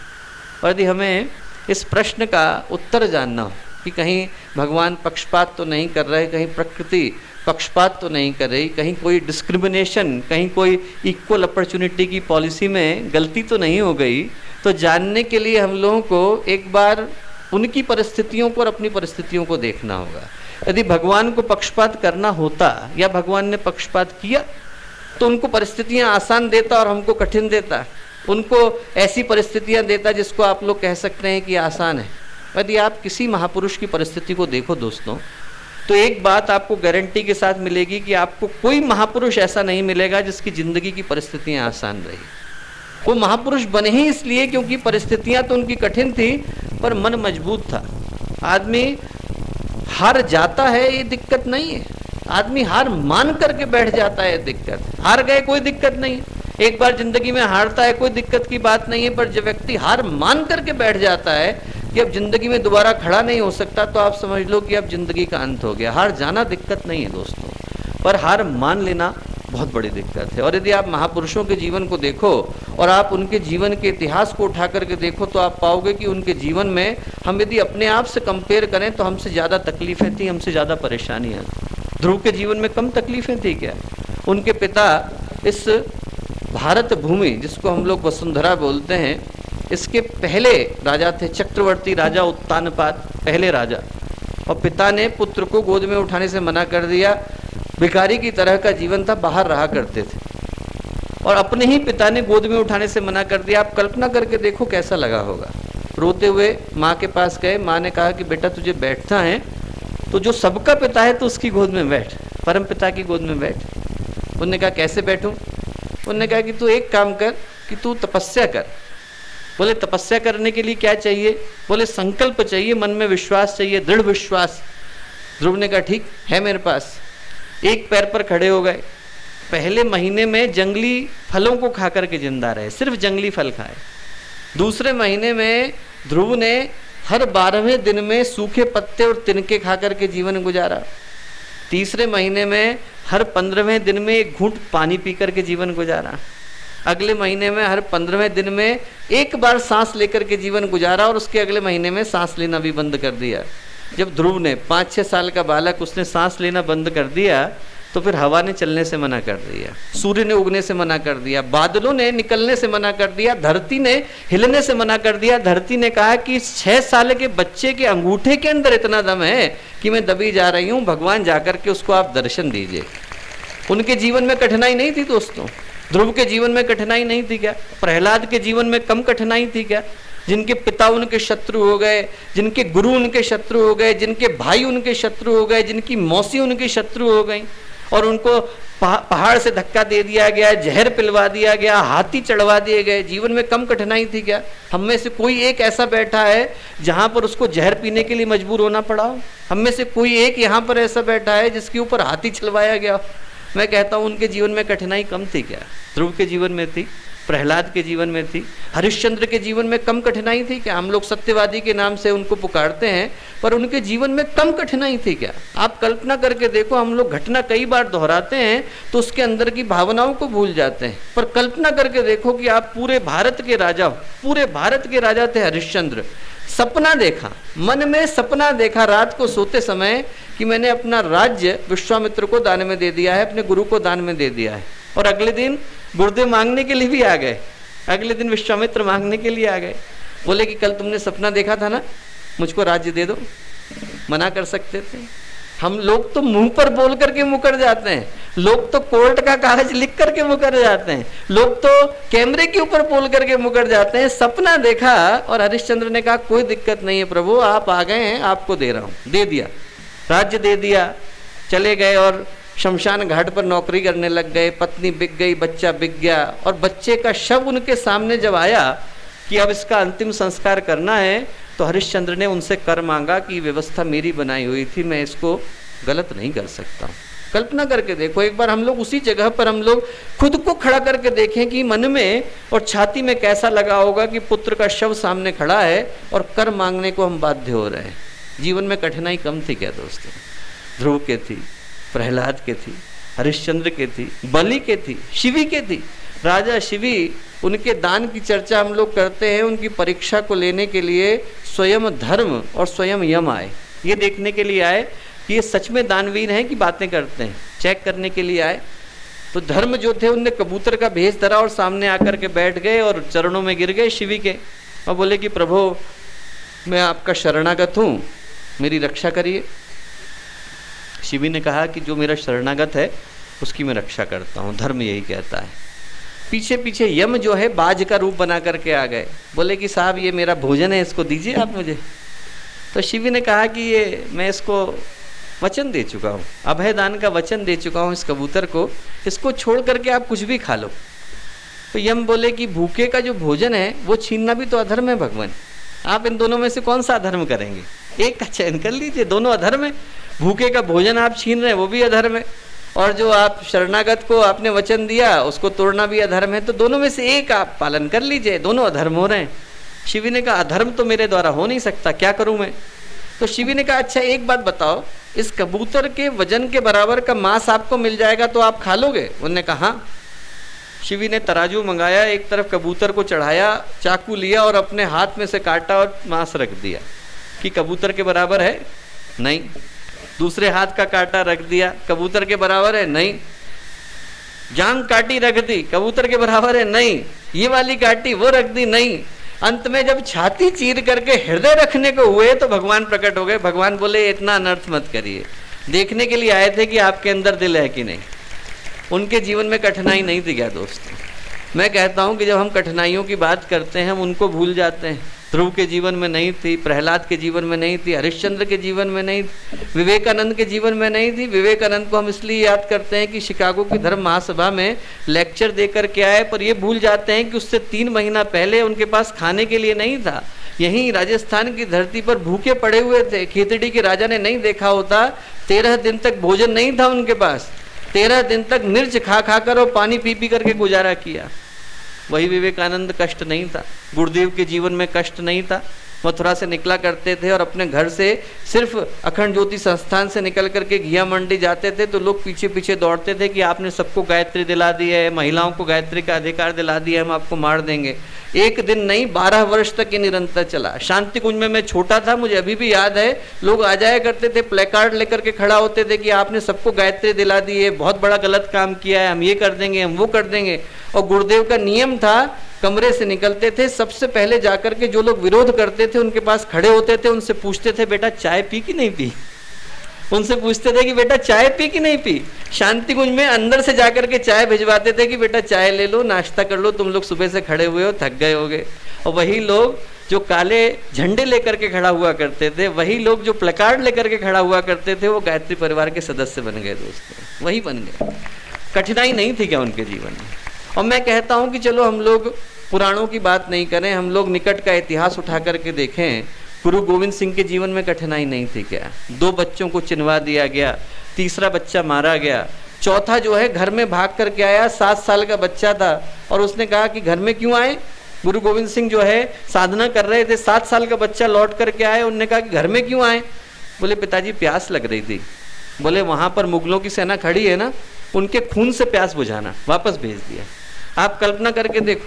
और यदि हमें इस प्रश्न का उत्तर जानना हो कि कहीं भगवान पक्षपात तो नहीं कर रहे, कहीं प्रकृति पक्षपात तो नहीं कर रही, कहीं कोई डिस्क्रिमिनेशन, कहीं कोई इक्वल अपॉर्चुनिटी की पॉलिसी में गलती तो नहीं हो गई, तो जानने के लिए हम लोगों को एक बार उनकी परिस्थितियों को और अपनी परिस्थितियों को देखना होगा। यदि भगवान को पक्षपात करना होता या भगवान ने पक्षपात किया तो उनको परिस्थितियां आसान देता और हमको कठिन देता, उनको ऐसी परिस्थितियां देता जिसको आप लोग कह सकते हैं कि आसान है। यदि आप किसी महापुरुष की परिस्थिति को देखो दोस्तों, तो एक बात आपको गारंटी के साथ मिलेगी कि आपको कोई महापुरुष ऐसा नहीं मिलेगा जिसकी जिंदगी की परिस्थितियां आसान रही। वो महापुरुष बने ही इसलिए क्योंकि परिस्थितियां तो उनकी कठिन थी पर मन मजबूत था। आदमी हार जाता है ये दिक्कत नहीं है, आदमी हार मान करके बैठ जाता है दिक्कत। हार गए कोई दिक्कत नहीं, एक बार जिंदगी में हारता है कोई दिक्कत की बात नहीं है, पर जब व्यक्ति हार मान करके बैठ जाता है कि अब जिंदगी में दोबारा खड़ा नहीं हो सकता, तो आप समझ लो कि अब जिंदगी का अंत हो गया। हार जाना दिक्कत नहीं है दोस्तों, पर हार मान लेना बहुत बड़ी दिक्कत है। और यदि आप महापुरुषों के जीवन को देखो और आप उनके जीवन के इतिहास को उठा करके देखो तो आप पाओगे कि उनके जीवन में हम यदि अपने आप से कंपेयर करें तो हमसे ज़्यादा तकलीफें थी, हमसे ज़्यादा परेशानियाँ। ध्रुव के जीवन में कम तकलीफें थी क्या? उनके पिता इस भारत भूमि जिसको हम लोग वसुंधरा बोलते हैं, इसके पहले राजा थे, चक्रवर्ती राजा उत्तानपाद, पहले राजा। और पिता ने पुत्र को गोद में उठाने से मना कर दिया, भिखारी की तरह का जीवन था, बाहर रहा करते थे। और अपने ही पिता ने गोद में उठाने से मना कर दिया। आप कल्पना करके देखो कैसा लगा होगा। रोते हुए माँ के पास गए, माँ ने कहा कि बेटा तुझे बैठना है तो जो सबका पिता है तो उसकी गोद में बैठ, परम पिता की गोद में बैठ। उन्होंने कहा कैसे बैठूं? उन्होंने कहा कि तू एक काम कर कि तू तपस्या कर। बोले तपस्या करने के लिए क्या चाहिए? बोले संकल्प चाहिए, मन में विश्वास चाहिए, दृढ़ विश्वास। ध्रुव ने कहा ठीक है मेरे पास। एक पैर पर खड़े हो गए। पहले महीने में जंगली फलों को खा करके जिंदा रहे, सिर्फ जंगली फल खाए। दूसरे महीने में ध्रुव ने हर 12वें दिन में सूखे पत्ते और तिनके खा करके जीवन गुजारा। तीसरे महीने में हर 15वें दिन में एक घूंट पानी पी करके जीवन गुजारा। अगले महीने में हर 15वें दिन में एक बार सांस लेकर के जीवन गुजारा और उसके अगले महीने में सांस लेना भी बंद कर दिया। जब ध्रुव ने 5-6 साल का बालक उसने सांस लेना बंद कर दिया तो फिर हवा ने चलने से मना कर दिया, सूर्य ने उगने से मना कर दिया, बादलों ने निकलने से मना कर दिया, धरती ने हिलने से मना कर दिया। धरती ने कहा कि 6 साल के बच्चे के अंगूठे के अंदर इतना दम है कि मैं दबी जा रही हूँ, भगवान जाकर के उसको आप दर्शन दीजिए। उनके जीवन में कठिनाई नहीं थी दोस्तों। ध्रुव के जीवन में कठिनाई नहीं थी क्या? प्रहलाद के जीवन में कम कठिनाई थी क्या? जिनके पिता उनके शत्रु हो गए, जिनके गुरु उनके शत्रु हो गए, जिनके भाई उनके शत्रु हो गए, जिनकी मौसी उनकी शत्रु हो गई और उनको पहाड़ से धक्का दे दिया गया, जहर पिलवा दिया गया, हाथी चढ़वा दिए गए, जीवन में कम कठिनाई थी क्या? हम में से कोई एक ऐसा बैठा है जहां पर उसको जहर पीने के लिए मजबूर होना पड़ा? हम में से कोई एक यहाँ पर ऐसा बैठा है जिसके ऊपर हाथी चलवाया गया? मैं कहता हूँ उनके जीवन में कठिनाई कम थी क्या? ध्रुव के जीवन में थी, प्रहलाद के जीवन में थी, हरिश्चंद्र के जीवन में कम कठिनाई थी क्या? हम लोग सत्यवादी के नाम से उनको पुकारते हैं, पर उनके जीवन में कम कठिनाई थी क्या? आप कल्पना करके देखो, हम लोग घटना कई बार दोहराते हैं तो उसके अंदर की भावनाओं को भूल जाते हैं, पर कल्पना करके देखो कि आप पूरे भारत के राजा हो, पूरे भारत के राजा थे हरिश्चंद्र। सपना देखा, मन में सपना देखा रात को सोते समय कि मैंने अपना राज्य विश्वामित्र को दान में दे दिया है, अपने गुरु को दान में दे दिया है। और अगले दिन गुरुदेव मांगने के लिए भी आ गए, अगले दिन विश्वामित्र मांगने के लिए आ गए। बोले कि कल तुमने सपना देखा था ना, मुझको राज्य दे दो। मना कर सकते थे? हम लोग तो मुंह पर बोल करके मुकर जाते हैं, लोग तो कोर्ट का कागज लिख करके मुकर जाते हैं, लोग तो कैमरे के ऊपर बोल करके मुकर जाते हैं। सपना देखा और हरिश्चंद्र ने कहा कोई दिक्कत नहीं है प्रभु, आप आ गए हैं, आपको दे रहा हूं। दे दिया, राज्य दे दिया। चले गए और शमशान घाट पर नौकरी करने लग गए। पत्नी बिक गई, बच्चा बिक गया। और बच्चे का शव उनके सामने जब आया कि अब इसका अंतिम संस्कार करना है तो हरिश्चंद्र ने उनसे कर मांगा कि व्यवस्था मेरी बनाई हुई थी, मैं इसको गलत नहीं कर सकता। कल्पना करके देखो, एक बार हम लोग उसी जगह पर हम लोग खुद को खड़ा करके देखें कि मन में और छाती में कैसा लगा होगा कि पुत्र का शव सामने खड़ा है और कर मांगने को हम बाध्य हो रहे हैं। जीवन में कठिनाई कम थी क्या दोस्तों? ध्रुव के थी, प्रहलाद के थी, हरिश्चंद्र के थी, बलि के थी, शिवी के थी। राजा शिवी, उनके दान की चर्चा हम लोग करते हैं। उनकी परीक्षा को लेने के लिए स्वयं धर्म और स्वयं यम आए। ये देखने के लिए आए कि ये सच में दानवीर हैं कि बातें करते हैं। चेक करने के लिए आए तो धर्म जो थे उनने कबूतर का भेष धरा और सामने आकर के बैठ गए और चरणों में गिर गए शिवी के और बोले कि प्रभु मैं आपका शरणागत हूँ, मेरी रक्षा करिए। शिवी ने कहा कि जो मेरा शरणागत है उसकी मैं रक्षा करता हूँ, धर्म यही कहता है। पीछे पीछे यम जो है बाज का रूप बना करके आ गए, बोले कि साहब ये मेरा भोजन है, इसको दीजिए आप मुझे। तो शिवी ने कहा कि ये मैं इसको वचन दे चुका हूँ, अभय दान का वचन दे चुका हूँ इस कबूतर को, इसको छोड़ करके आप कुछ भी खा लो। तो यम बोले कि भूखे का जो भोजन है वो छीनना भी तो अधर्म है भगवान, आप इन दोनों में से कौन सा अधर्म करेंगे, एक का चयन कर लीजिए, दोनों अधर्म है। भूखे का भोजन आप छीन रहे हैं वो भी अधर्म है, और जो आप शरणागत को आपने वचन दिया उसको तोड़ना भी अधर्म है, तो दोनों में से एक आप पालन कर लीजिए, दोनों अधर्म हो रहे हैं। शिवी ने कहा अधर्म तो मेरे द्वारा हो नहीं सकता, क्या करूं मैं। तो शिवी ने कहा अच्छा एक बात बताओ, इस कबूतर के वजन के बराबर का मांस आपको मिल जाएगा तो आप खा लोगे। उन्होंने कहा हाँ। शिवी ने तराजू मंगाया, एक तरफ कबूतर को चढ़ाया, चाकू लिया और अपने हाथ में से काटा और मांस रख दिया कि कबूतर के बराबर है, नहीं। दूसरे हाथ का काटा रख दिया, कबूतर के बराबर है, नहीं। जांग काटी रख दी, कबूतर के बराबर है, नहीं। ये वाली काटी वो रख दी, नहीं। अंत में जब छाती चीर करके हृदय रखने को हुए तो भगवान प्रकट हो गए। भगवान बोले इतना अनर्थ मत करिए, देखने के लिए आए थे कि आपके अंदर दिल है कि नहीं। उनके जीवन में कठिनाई नहीं थी क्या दोस्तों। मैं कहता हूं कि जब हम कठिनाइयों की बात करते हैं हम उनको भूल जाते हैं। ध्रुव के जीवन में नहीं थी, प्रहलाद के जीवन में नहीं थी, हरिश्चंद्र के जीवन में नहीं थी, विवेकानंद के जीवन में नहीं थी। विवेकानंद को हम इसलिए याद करते हैं कि शिकागो की धर्म महासभा में लेक्चर देकर के आए, पर ये भूल जाते हैं कि उससे 3 महीना पहले उनके पास खाने के लिए नहीं था। यहीं राजस्थान की धरती पर भूखे पड़े हुए थे, खेतड़ी के राजा ने नहीं देखा होता, 13 दिन तक भोजन नहीं था उनके पास, 13 दिन तक मिर्च खा खा कर और पानी पी पी करके गुजारा किया। वही विवेकानंद, कष्ट नहीं था। गुरुदेव के जीवन में कष्ट नहीं था, मथुरा से निकला करते थे और अपने घर से सिर्फ अखंड ज्योति संस्थान से निकल करके घिया मंडी जाते थे तो लोग पीछे पीछे दौड़ते थे कि आपने सबको गायत्री दिला दी है, महिलाओं को गायत्री का अधिकार दिला दिया, हम आपको मार देंगे। एक दिन नहीं 12 वर्ष तक ये निरंतर चला। शांति कुंज में मैं छोटा था, मुझे अभी भी याद है, लोग आ जाया करते थे, प्लेकार्ड लेकर के खड़ा होते थे कि आपने सबको गायत्री दिला दी है, बहुत बड़ा गलत काम किया है, हम ये कर देंगे, हम वो कर देंगे। और गुरुदेव का नियम था, कमरे से निकलते थे, सबसे पहले जाकर के जो लोग विरोध करते थे उनके पास खड़े होते थे, उनसे पूछते थे बेटा चाय पी कि नहीं पी। उनसे पूछते थे कि बेटा चाय पी कि नहीं पी। शांति कुंज में अंदर से जाकर के चाय भिजवाते थे कि बेटा चाय ले लो, नाश्ता कर लो, तुम लोग सुबह से खड़े हुए हो, थक गए होगे। और वही लोग जो काले झंडे लेकर के खड़ा हुआ करते थे, वही लोग जो प्लेकार्ड लेकर के खड़ा हुआ करते थे, वो गायत्री परिवार के सदस्य बन गए दोस्तों, वही बन गए। कठिनाई नहीं थी क्या उनके जीवन में। और मैं कहता हूं कि चलो हम लोग पुराणों की बात नहीं करें, हम लोग निकट का इतिहास उठा करके देखें। गुरु गोविंद सिंह के जीवन में कठिनाई नहीं थी क्या। 2 बच्चों को चिनवा दिया गया, तीसरा बच्चा मारा गया, चौथा जो है घर में भाग करके आया, 7 साल का बच्चा था और उसने कहा कि घर में क्यों आए। गुरु गोविंद सिंह जो है साधना कर रहे थे, 7 साल का बच्चा लौट करके आए, उन्होंने कहा कि घर में क्यों आए। बोले पिताजी प्यास लग रही थी। बोले वहां पर मुगलों की सेना खड़ी है ना, उनके खून से प्यास बुझाना, वापस भेज दिया। आप कल्पना करके देखो,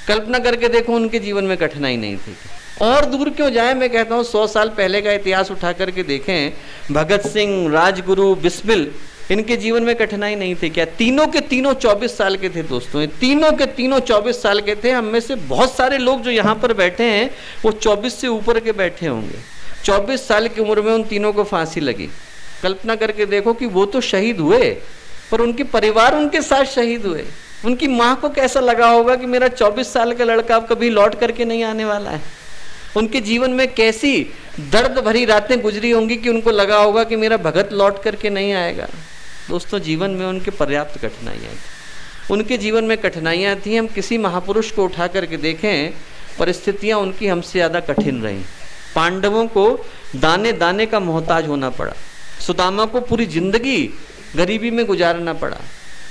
कल्पना करके देखो, उनके जीवन में कठिनाई नहीं थी। और दूर क्यों जाए, मैं कहता हूँ 100 साल पहले का इतिहास उठा करके देखें, भगत सिंह, राजगुरु, बिस्मिल, इनके जीवन में कठिनाई नहीं थी क्या। तीनों के तीनों 24 साल के थे दोस्तों, तीनों के तीनों 24 साल के थे। हम में से बहुत सारे लोग जो यहाँ पर बैठे हैं वो 24 से ऊपर के बैठे होंगे। 24 साल की उम्र में उन तीनों को फांसी लगी। कल्पना करके देखो कि वो तो शहीद हुए पर उनके परिवार उनके साथ शहीद हुए। उनकी माँ को कैसा लगा होगा कि मेरा 24 साल का लड़का अब कभी लौट करके नहीं आने वाला है। उनके जीवन में कैसी दर्द भरी रातें गुजरी होंगी कि उनको लगा होगा कि मेरा भगत लौट करके नहीं आएगा। दोस्तों जीवन में उनके पर्याप्त कठिनाइयाँ थी, उनके जीवन में कठिनाइयाँ थी। हम किसी महापुरुष को उठा करके देखें, परिस्थितियाँ उनकी हमसे ज़्यादा कठिन रहीं। पांडवों को दाने दाने का मोहताज होना पड़ा, सुदामा को पूरी जिंदगी गरीबी में गुजारना पड़ा,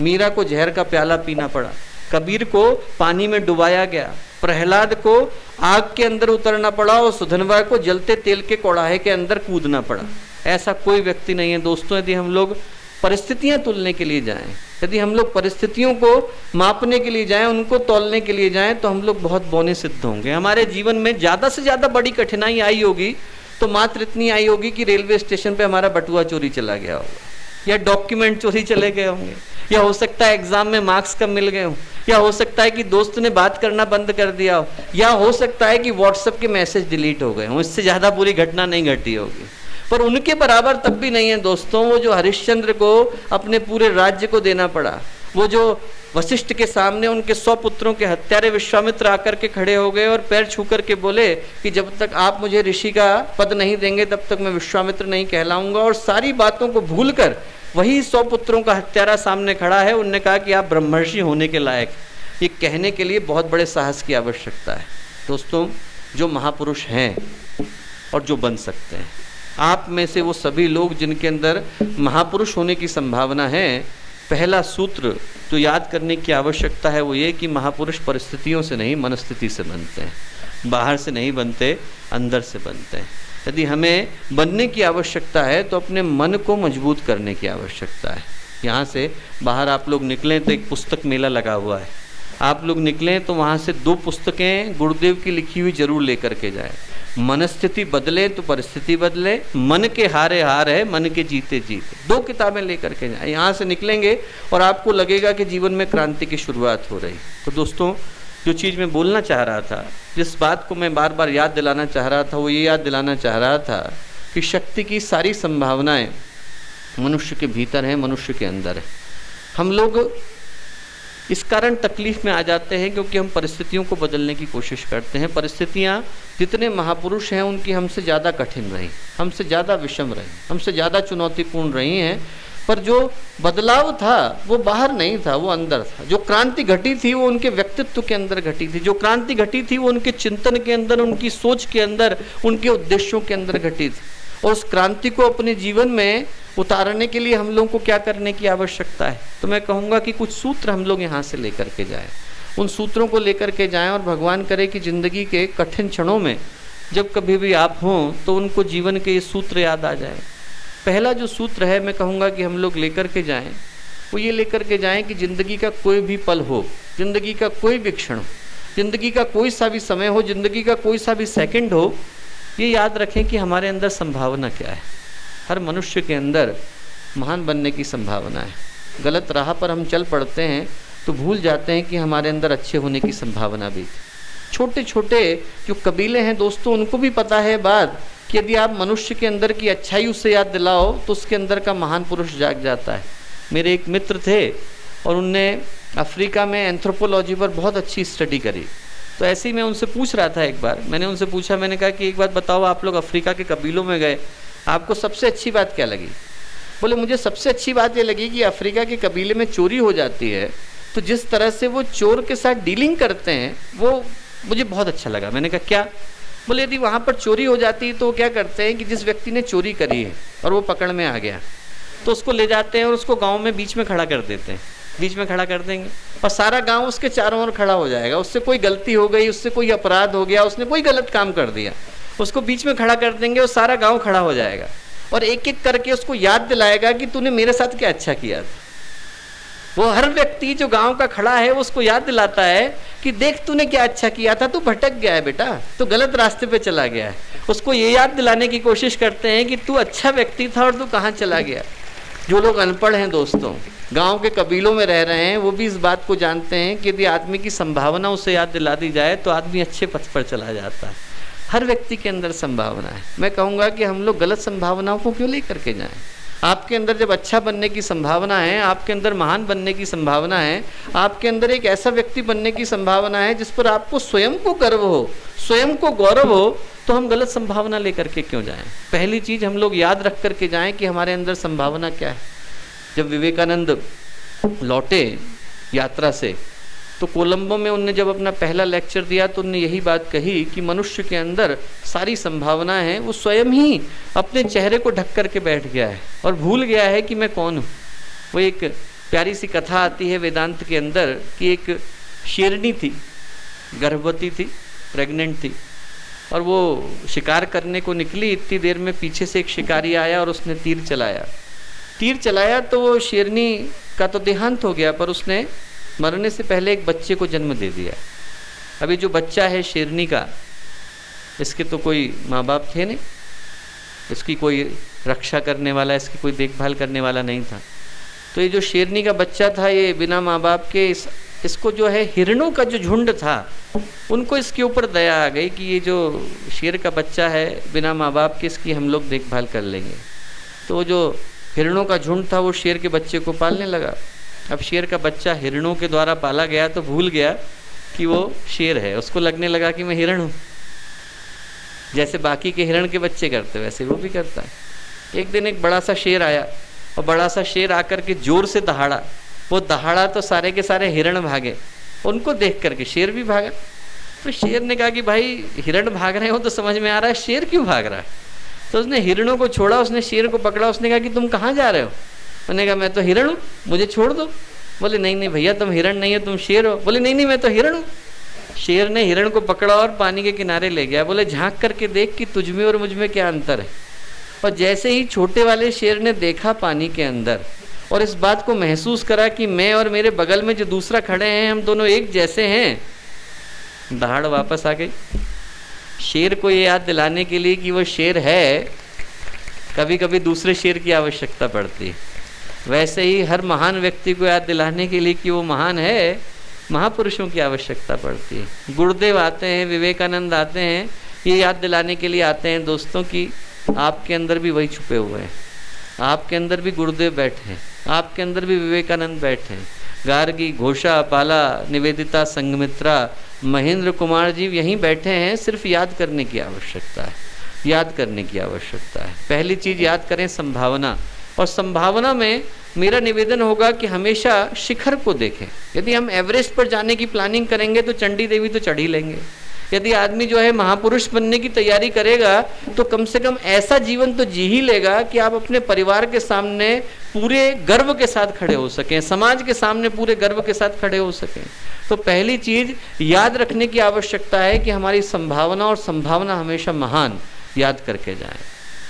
मीरा को जहर का प्याला पीना पड़ा, कबीर को पानी में डुबाया गया, प्रहलाद को आग के अंदर उतरना पड़ा और सुधनवा को जलते तेल के कौड़ाहे के अंदर कूदना पड़ा। ऐसा कोई व्यक्ति नहीं है दोस्तों। यदि हम लोग परिस्थितियां तुलने के लिए जाएं, यदि हम लोग परिस्थितियों को मापने के लिए जाएं, उनको तौलने के लिए जाएं, तो हम लोग बहुत बौने सिद्ध होंगे। हमारे जीवन में ज़्यादा से ज़्यादा बड़ी कठिनाई आई होगी तो मात्र इतनी आई होगी कि रेलवे स्टेशन पे हमारा बटुआ चोरी चला गया होगा, या डॉक्यूमेंट चोरी चले गए होंगे, या हो सकता है एग्जाम में मार्क्स कम मिल गए हों, या हो सकता है कि दोस्त ने बात करना बंद कर दिया हो, या हो सकता है कि व्हाट्सएप के मैसेज डिलीट हो गए हों। इससे ज्यादा बुरी घटना नहीं घटी होगी, पर उनके बराबर तब भी नहीं है दोस्तों वो जो हरिश्चंद्र को अपने पूरे राज्य को देना पड़ा, वो जो वशिष्ठ के सामने उनके 100 पुत्रों के हत्यारे विश्वामित्र आकर के खड़े हो गए और पैर छू करके बोले कि जब तक आप मुझे ऋषि का पद नहीं देंगे तब तक मैं विश्वामित्र नहीं कहलाऊंगा। और सारी बातों को भूलकर वही 100 पुत्रों का हत्यारा सामने खड़ा है, उनने कहा कि आप ब्रह्मर्षि होने के लायक। ये कहने के लिए बहुत बड़े साहस की आवश्यकता है दोस्तों। जो महापुरुष हैं और जो बन सकते हैं, आप में से वो सभी लोग जिनके अंदर महापुरुष होने की संभावना है, पहला सूत्र जो याद करने की आवश्यकता है वो ये कि महापुरुष परिस्थितियों से नहीं मनस्थिति से बनते हैं, बाहर से नहीं बनते, अंदर से बनते हैं। यदि हमें बनने की आवश्यकता है तो अपने मन को मजबूत करने की आवश्यकता है। यहाँ से बाहर आप लोग निकलें तो एक पुस्तक मेला लगा हुआ है, आप लोग निकलें तो वहाँ से 2 पुस्तकें गुरुदेव की लिखी हुई जरूर लेकर के जाएं। मनस्थिति बदले तो परिस्थिति बदले, मन के हारे हार है, मन के जीते जीत। 2 किताबें लेकर के जाएं। यहाँ से निकलेंगे और आपको लगेगा कि जीवन में क्रांति की शुरुआत हो रही। तो दोस्तों, जो चीज़ मैं बोलना चाह रहा था, जिस बात को मैं बार बार याद दिलाना चाह रहा था, वो ये याद दिलाना चाह रहा था कि शक्ति की सारी संभावनाएं मनुष्य के भीतर हैं, मनुष्य के अंदर है। हम लोग इस कारण तकलीफ में आ जाते हैं क्योंकि हम परिस्थितियों को बदलने की कोशिश करते हैं। परिस्थितियाँ जितने महापुरुष हैं उनकी हमसे ज़्यादा कठिन रही, हमसे ज़्यादा विषम रही, हमसे ज़्यादा चुनौतीपूर्ण रही हैं। पर जो बदलाव था वो बाहर नहीं था, वो अंदर था। जो क्रांति घटी थी वो उनके व्यक्तित्व के अंदर घटी थी। जो क्रांति घटी थी वो उनके चिंतन के अंदर, उनकी सोच के अंदर, उनके उद्देश्यों के अंदर घटी थी। और उस क्रांति को अपने जीवन में उतारने के लिए हम लोगों को क्या करने की आवश्यकता है? तो मैं कहूँगा कि कुछ सूत्र हम लोग यहाँ से लेकर के जाएं, उन सूत्रों को लेकर के जाएं और भगवान करे कि ज़िंदगी के कठिन क्षणों में जब कभी भी आप हों तो उनको जीवन के ये सूत्र याद आ जाए। पहला जो सूत्र है मैं कहूँगा कि हम लोग लेकर के जाएं, वो ये लेकर के जाएं कि ज़िंदगी का कोई भी पल हो, ज़िंदगी का कोई भी क्षण हो, ज़िंदगी का कोई सा भी समय हो, ज़िंदगी का कोई सा भी सेकंड हो, ये याद रखें कि हमारे अंदर संभावना क्या है। हर मनुष्य के अंदर महान बनने की संभावना है। गलत राह पर हम चल पड़ते हैं तो भूल जाते हैं कि हमारे अंदर अच्छे होने की संभावना भी थी। छोटे छोटे जो कबीले हैं दोस्तों, उनको भी पता है बात कि यदि आप मनुष्य के अंदर की अच्छाई उससे याद दिलाओ तो उसके अंदर का महान पुरुष जाग जाता है। मेरे एक मित्र थे और उनने अफ्रीका में एंथ्रोपोलॉजी पर बहुत अच्छी स्टडी करी। तो ऐसे ही मैं उनसे पूछ रहा था, एक बार मैंने उनसे पूछा, मैंने कहा कि एक बात बताओ, आप लोग अफ्रीका के कबीलों में गए, आपको सबसे अच्छी बात क्या लगी? बोले मुझे सबसे अच्छी बात ये लगी कि अफ्रीका के कबीले में चोरी हो जाती है तो जिस तरह से वो चोर के साथ डीलिंग करते हैं वो मुझे बहुत अच्छा लगा। मैंने कहा क्या? बोले यदि वहाँ पर चोरी हो जाती है तो वो क्या करते हैं कि जिस व्यक्ति ने चोरी करी है और वो पकड़ में आ गया तो उसको ले जाते हैं और उसको गाँव में बीच में खड़ा कर देते हैं। बीच में खड़ा कर देंगे और सारा गांव उसके चारों ओर खड़ा हो जाएगा। उससे कोई गलती हो गई, उससे कोई अपराध हो गया, उसने कोई गलत काम कर दिया, उसको बीच में खड़ा कर देंगे और सारा गांव खड़ा हो जाएगा और एक एक करके उसको याद दिलाएगा कि तूने मेरे साथ क्या अच्छा किया था। वो हर व्यक्ति जो गांव का खड़ा है उसको याद दिलाता है कि देख तूने क्या अच्छा किया था, तू भटक गया है बेटा, तू गलत रास्ते पे चला गया है। उसको ये याद दिलाने की कोशिश करते हैं कि तू अच्छा व्यक्ति था और तू कहाँ चला गया। जो लोग अनपढ़ हैं दोस्तों, गांव के कबीलों में रह रहे हैं, वो भी इस बात को जानते हैं कि यदि आदमी की संभावना उसे याद दिला दी जाए तो आदमी अच्छे पथ पर चला जाता है। हर व्यक्ति के अंदर संभावना है। मैं कहूँगा कि हम लोग गलत संभावनाओं को क्यों लेकर के जाएं। आपके अंदर जब अच्छा बनने की संभावना है, आपके अंदर महान बनने की संभावना है, आपके अंदर एक ऐसा व्यक्ति बनने की संभावना है जिस पर आपको स्वयं को गर्व हो, स्वयं को गौरव हो, तो हम गलत संभावना लेकर के क्यों जाएं। पहली चीज़ हम लोग याद रख करके जाएं कि हमारे अंदर संभावना क्या है। जब विवेकानंद लौटे यात्रा से तो कोलंबो में उनने जब अपना पहला लेक्चर दिया तो उनने यही बात कही कि मनुष्य के अंदर सारी संभावना है, वो स्वयं ही अपने चेहरे को ढक करके बैठ गया है और भूल गया है कि मैं कौन हूँ। वो एक प्यारी सी कथा आती है वेदांत के अंदर कि एक शेरनी थी, गर्भवती थी, प्रेग्नेंट थी और वो शिकार करने को निकली। इतनी देर में पीछे से एक शिकारी आया और उसने तीर चलाया तो वो शेरनी का तो देहांत हो गया, पर उसने मरने से पहले एक बच्चे को जन्म दे दिया। अभी जो बच्चा है शेरनी का, इसके तो कोई माँ बाप थे नहीं, इसकी कोई रक्षा करने वाला, इसकी कोई देखभाल करने वाला नहीं था। तो ये जो शेरनी का बच्चा था, ये बिना माँ बाप के इसको जो है हिरणों का जो झुंड था उनको इसके ऊपर दया आ गई कि ये जो शेर का बच्चा है बिना माँ बाप के, इसकी हम लोग देखभाल कर लेंगे। तो वो जो हिरणों का झुंड था वो शेर के बच्चे को पालने लगा। अब शेर का बच्चा हिरणों के द्वारा पाला गया तो भूल गया कि वो शेर है, उसको लगने लगा कि मैं हिरण हूँ। जैसे बाकी के हिरण के बच्चे करते वैसे वो भी करता है। एक दिन एक बड़ा सा शेर आया और बड़ा सा शेर आकर के जोर से दहाड़ा। वो दहाड़ा तो सारे के सारे हिरण भागे, उनको देख करके शेर भी भागा। तो शेर ने कहा कि भाई हिरण भाग रहे हो तो समझ में आ रहा है, शेर क्यों भाग रहा है? तो उसने हिरणों को छोड़ा, उसने शेर को पकड़ा। उसने कहा कि तुम कहाँ जा रहे हो? उसने कहा मैं तो हिरण हूँ, मुझे छोड़ दो। बोले नहीं नहीं भैया, तुम हिरण नहीं हो, तुम शेर हो। बोले नहीं नहीं मैं तो हिरण हूँ। शेर ने हिरण को पकड़ा और पानी के किनारे ले गया। बोले झांक करके देख कि तुझ में और मुझ में क्या अंतर है। और जैसे ही छोटे वाले शेर ने देखा पानी के अंदर और इस बात को महसूस करा कि मैं और मेरे बगल में जो दूसरा खड़े हैं हम दोनों एक जैसे हैं, दहाड़ वापस आ गई। शेर को ये याद दिलाने के लिए कि वो शेर है, कभी कभी दूसरे शेर की आवश्यकता पड़ती है। वैसे ही हर महान व्यक्ति को याद दिलाने के लिए कि वो महान है, महापुरुषों की आवश्यकता पड़ती है। गुरुदेव आते हैं, विवेकानंद आते हैं, ये याद दिलाने के लिए आते हैं दोस्तों कि आपके अंदर भी वही छुपे हुए हैं। आपके अंदर भी गुरुदेव बैठे हैं, आपके अंदर भी विवेकानंद बैठे हैं। गार्गी, घोषा, पाला, निवेदिता, संघमित्रा, महेंद्र कुमार जी यहीं बैठे हैं। सिर्फ याद करने की आवश्यकता है, याद करने की आवश्यकता है। पहली चीज़ याद करें संभावना। और संभावना में मेरा निवेदन होगा कि हमेशा शिखर को देखें। यदि हम एवरेस्ट पर जाने की प्लानिंग करेंगे तो चंडी देवी तो चढ़ ही लेंगे। यदि आदमी जो है महापुरुष बनने की तैयारी करेगा तो कम से कम ऐसा जीवन तो जी ही लेगा कि आप अपने परिवार के सामने पूरे गर्व के साथ खड़े हो सकें, समाज के सामने पूरे गर्व के साथ खड़े हो सकें। तो पहली चीज याद रखने की आवश्यकता है कि हमारी संभावना, और संभावना हमेशा महान, याद करके जाएं।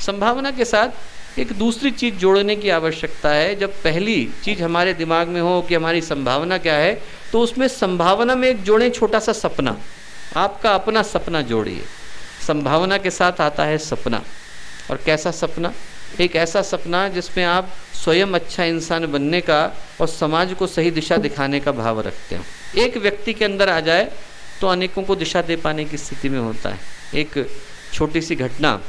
संभावना के साथ एक दूसरी चीज जोड़ने की आवश्यकता है। जब पहली चीज हमारे दिमाग में हो कि हमारी संभावना क्या है, तो उसमें संभावना में एक जोड़ें छोटा सा सपना। आपका अपना सपना जोड़िए। संभावना के साथ आता है सपना। और कैसा सपना? एक ऐसा सपना जिसमें आप स्वयं अच्छा इंसान बनने का और समाज को सही दिशा दिखाने का भाव रखते हो। एक व्यक्ति के अंदर आ जाए तो अनेकों को दिशा दे पाने की स्थिति में होता है। एक छोटी सी घटना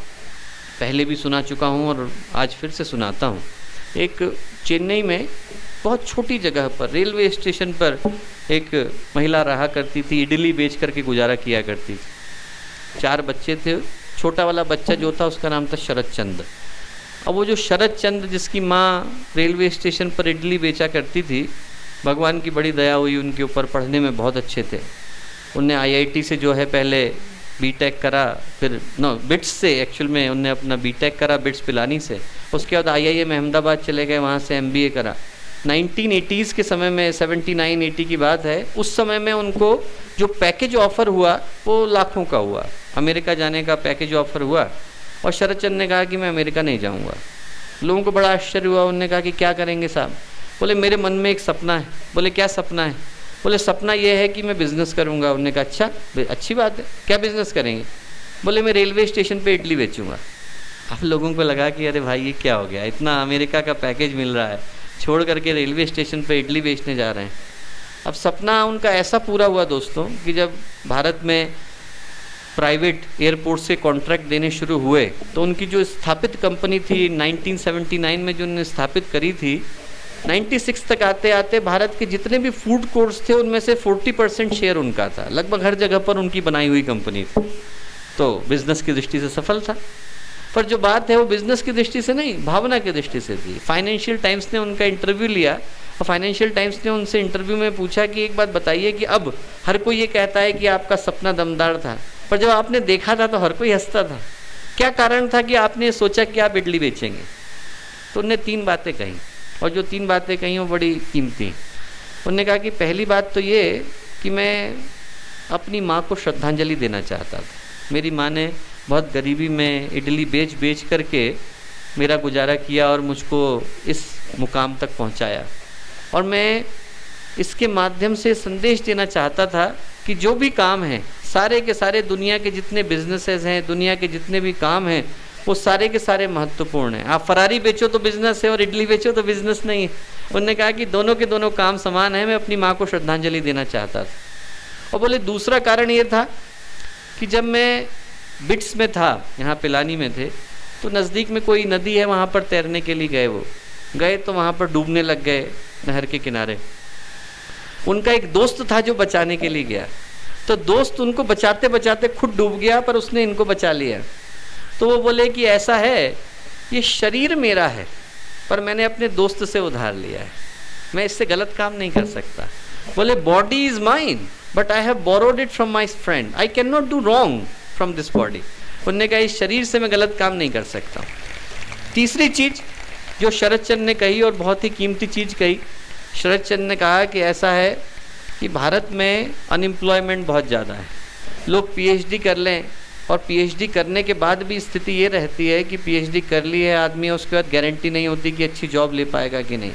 पहले भी सुना चुका हूँ और आज फिर से सुनाता हूँ। एक चेन्नई में बहुत छोटी जगह पर रेलवे स्टेशन पर एक महिला रहा करती थी, इडली बेच करके गुजारा किया करती थी। 4 बच्चे थे। छोटा वाला बच्चा जो था उसका नाम था शरद चंद्र। अब वो जो शरद चंद्र जिसकी माँ रेलवे स्टेशन पर इडली बेचा करती थी, भगवान की बड़ी दया हुई उनके ऊपर, पढ़ने में बहुत अच्छे थे। उनने IIT से जो है पहले बीटेक करा, फिर बिट्स से एक्चुअल में उनने अपना बीटेक करा, बिट्स पिलानी से। उसके बाद IIM अहमदाबाद चले गए, वहाँ से MBA करा। 1980s के समय में, 79-80 की बात है, उस समय में उनको जो पैकेज ऑफर हुआ वो लाखों का हुआ। अमेरिका जाने का पैकेज ऑफर हुआ और शरद चंद्र ने कहा कि मैं अमेरिका नहीं जाऊंगा। लोगों को बड़ा आश्चर्य हुआ। उन्होंने कहा कि क्या करेंगे साहब? बोले मेरे मन में एक सपना है। बोले क्या सपना है? बोले सपना ये है कि मैं बिज़नेस करूंगा। उन्होंने कहा अच्छा, अच्छी बात है, क्या बिज़नेस करेंगे? बोले मैं रेलवे स्टेशन पे इडली बेचूंगा। अब लोगों को लगा कि अरे भाई ये क्या हो गया, इतना अमेरिका का पैकेज मिल रहा है, छोड़ करके रेलवे स्टेशन पे इडली बेचने जा रहे हैं। अब सपना उनका ऐसा पूरा हुआ दोस्तों कि जब भारत में प्राइवेट एयरपोर्ट से कॉन्ट्रैक्ट देने शुरू हुए तो उनकी जो स्थापित कंपनी थी 1979 में जो उन्होंने स्थापित करी थी, 96 तक आते आते भारत के जितने भी फूड कोर्ट्स थे उनमें से 40% शेयर उनका था। लगभग हर जगह पर उनकी बनाई हुई कंपनी थी। तो बिजनेस की दृष्टि से सफल था। पर जो बात है वो बिजनेस की दृष्टि से नहीं, भावना की दृष्टि से थी। फाइनेंशियल टाइम्स ने उनका इंटरव्यू लिया और फाइनेंशियल टाइम्स ने उनसे इंटरव्यू में पूछा कि एक बात बताइए कि अब हर कोई ये कहता है कि आपका सपना दमदार था, पर जब आपने देखा था तो हर कोई हंसता था। क्या कारण था कि आपने सोचा कि आप इडली बेचेंगे? तो उन्होंने 3 बातें कही, और जो 3 बातें कही वो बड़ी कीमती। उन्होंने कहा कि पहली बात तो ये कि मैं अपनी माँ को श्रद्धांजलि देना चाहता था। मेरी माँ ने बहुत गरीबी में इडली बेच बेच करके मेरा गुजारा किया और मुझको इस मुकाम तक पहुंचाया, और मैं इसके माध्यम से संदेश देना चाहता था कि जो भी काम है, सारे के सारे दुनिया के जितने बिजनेसेस हैं, दुनिया के जितने भी काम हैं, वो सारे के सारे महत्वपूर्ण हैं। आप फरारी बेचो तो बिजनेस है और इडली बेचो तो बिजनेस नहीं है। उन्होंने कहा कि दोनों के दोनों काम समान है, मैं अपनी माँ को श्रद्धांजलि देना चाहता था। और बोले दूसरा कारण ये था कि जब मैं बिट्स में था, यहाँ पिलानी में थे, तो नज़दीक में कोई नदी है, वहाँ पर तैरने के लिए गए। वो गए तो वहाँ पर डूबने लग गए नहर के किनारे। उनका एक दोस्त था जो बचाने के लिए गया, तो दोस्त उनको बचाते बचाते खुद डूब गया, पर उसने इनको बचा लिया। तो वो बोले कि ऐसा है, ये शरीर मेरा है पर मैंने अपने दोस्त से उधार लिया है, मैं इससे गलत काम नहीं कर सकता। बोले body is mine but I have borrowed it from my friend, I can not do wrong from this body. उन्होंने कहा इस शरीर से मैं गलत काम नहीं कर सकता। तीसरी चीज जो शरद चंद्र ने कही, और बहुत ही कीमती चीज कही, शरद चंद्र ने कहा कि ऐसा है कि भारत में अनएम्प्लॉयमेंट बहुत ज़्यादा है। लोग पीएचडी कर लें और पीएचडी करने के बाद भी स्थिति ये रहती है कि पीएचडी कर ली है आदमी, उसके बाद गारंटी नहीं होती कि अच्छी जॉब ले पाएगा कि नहीं।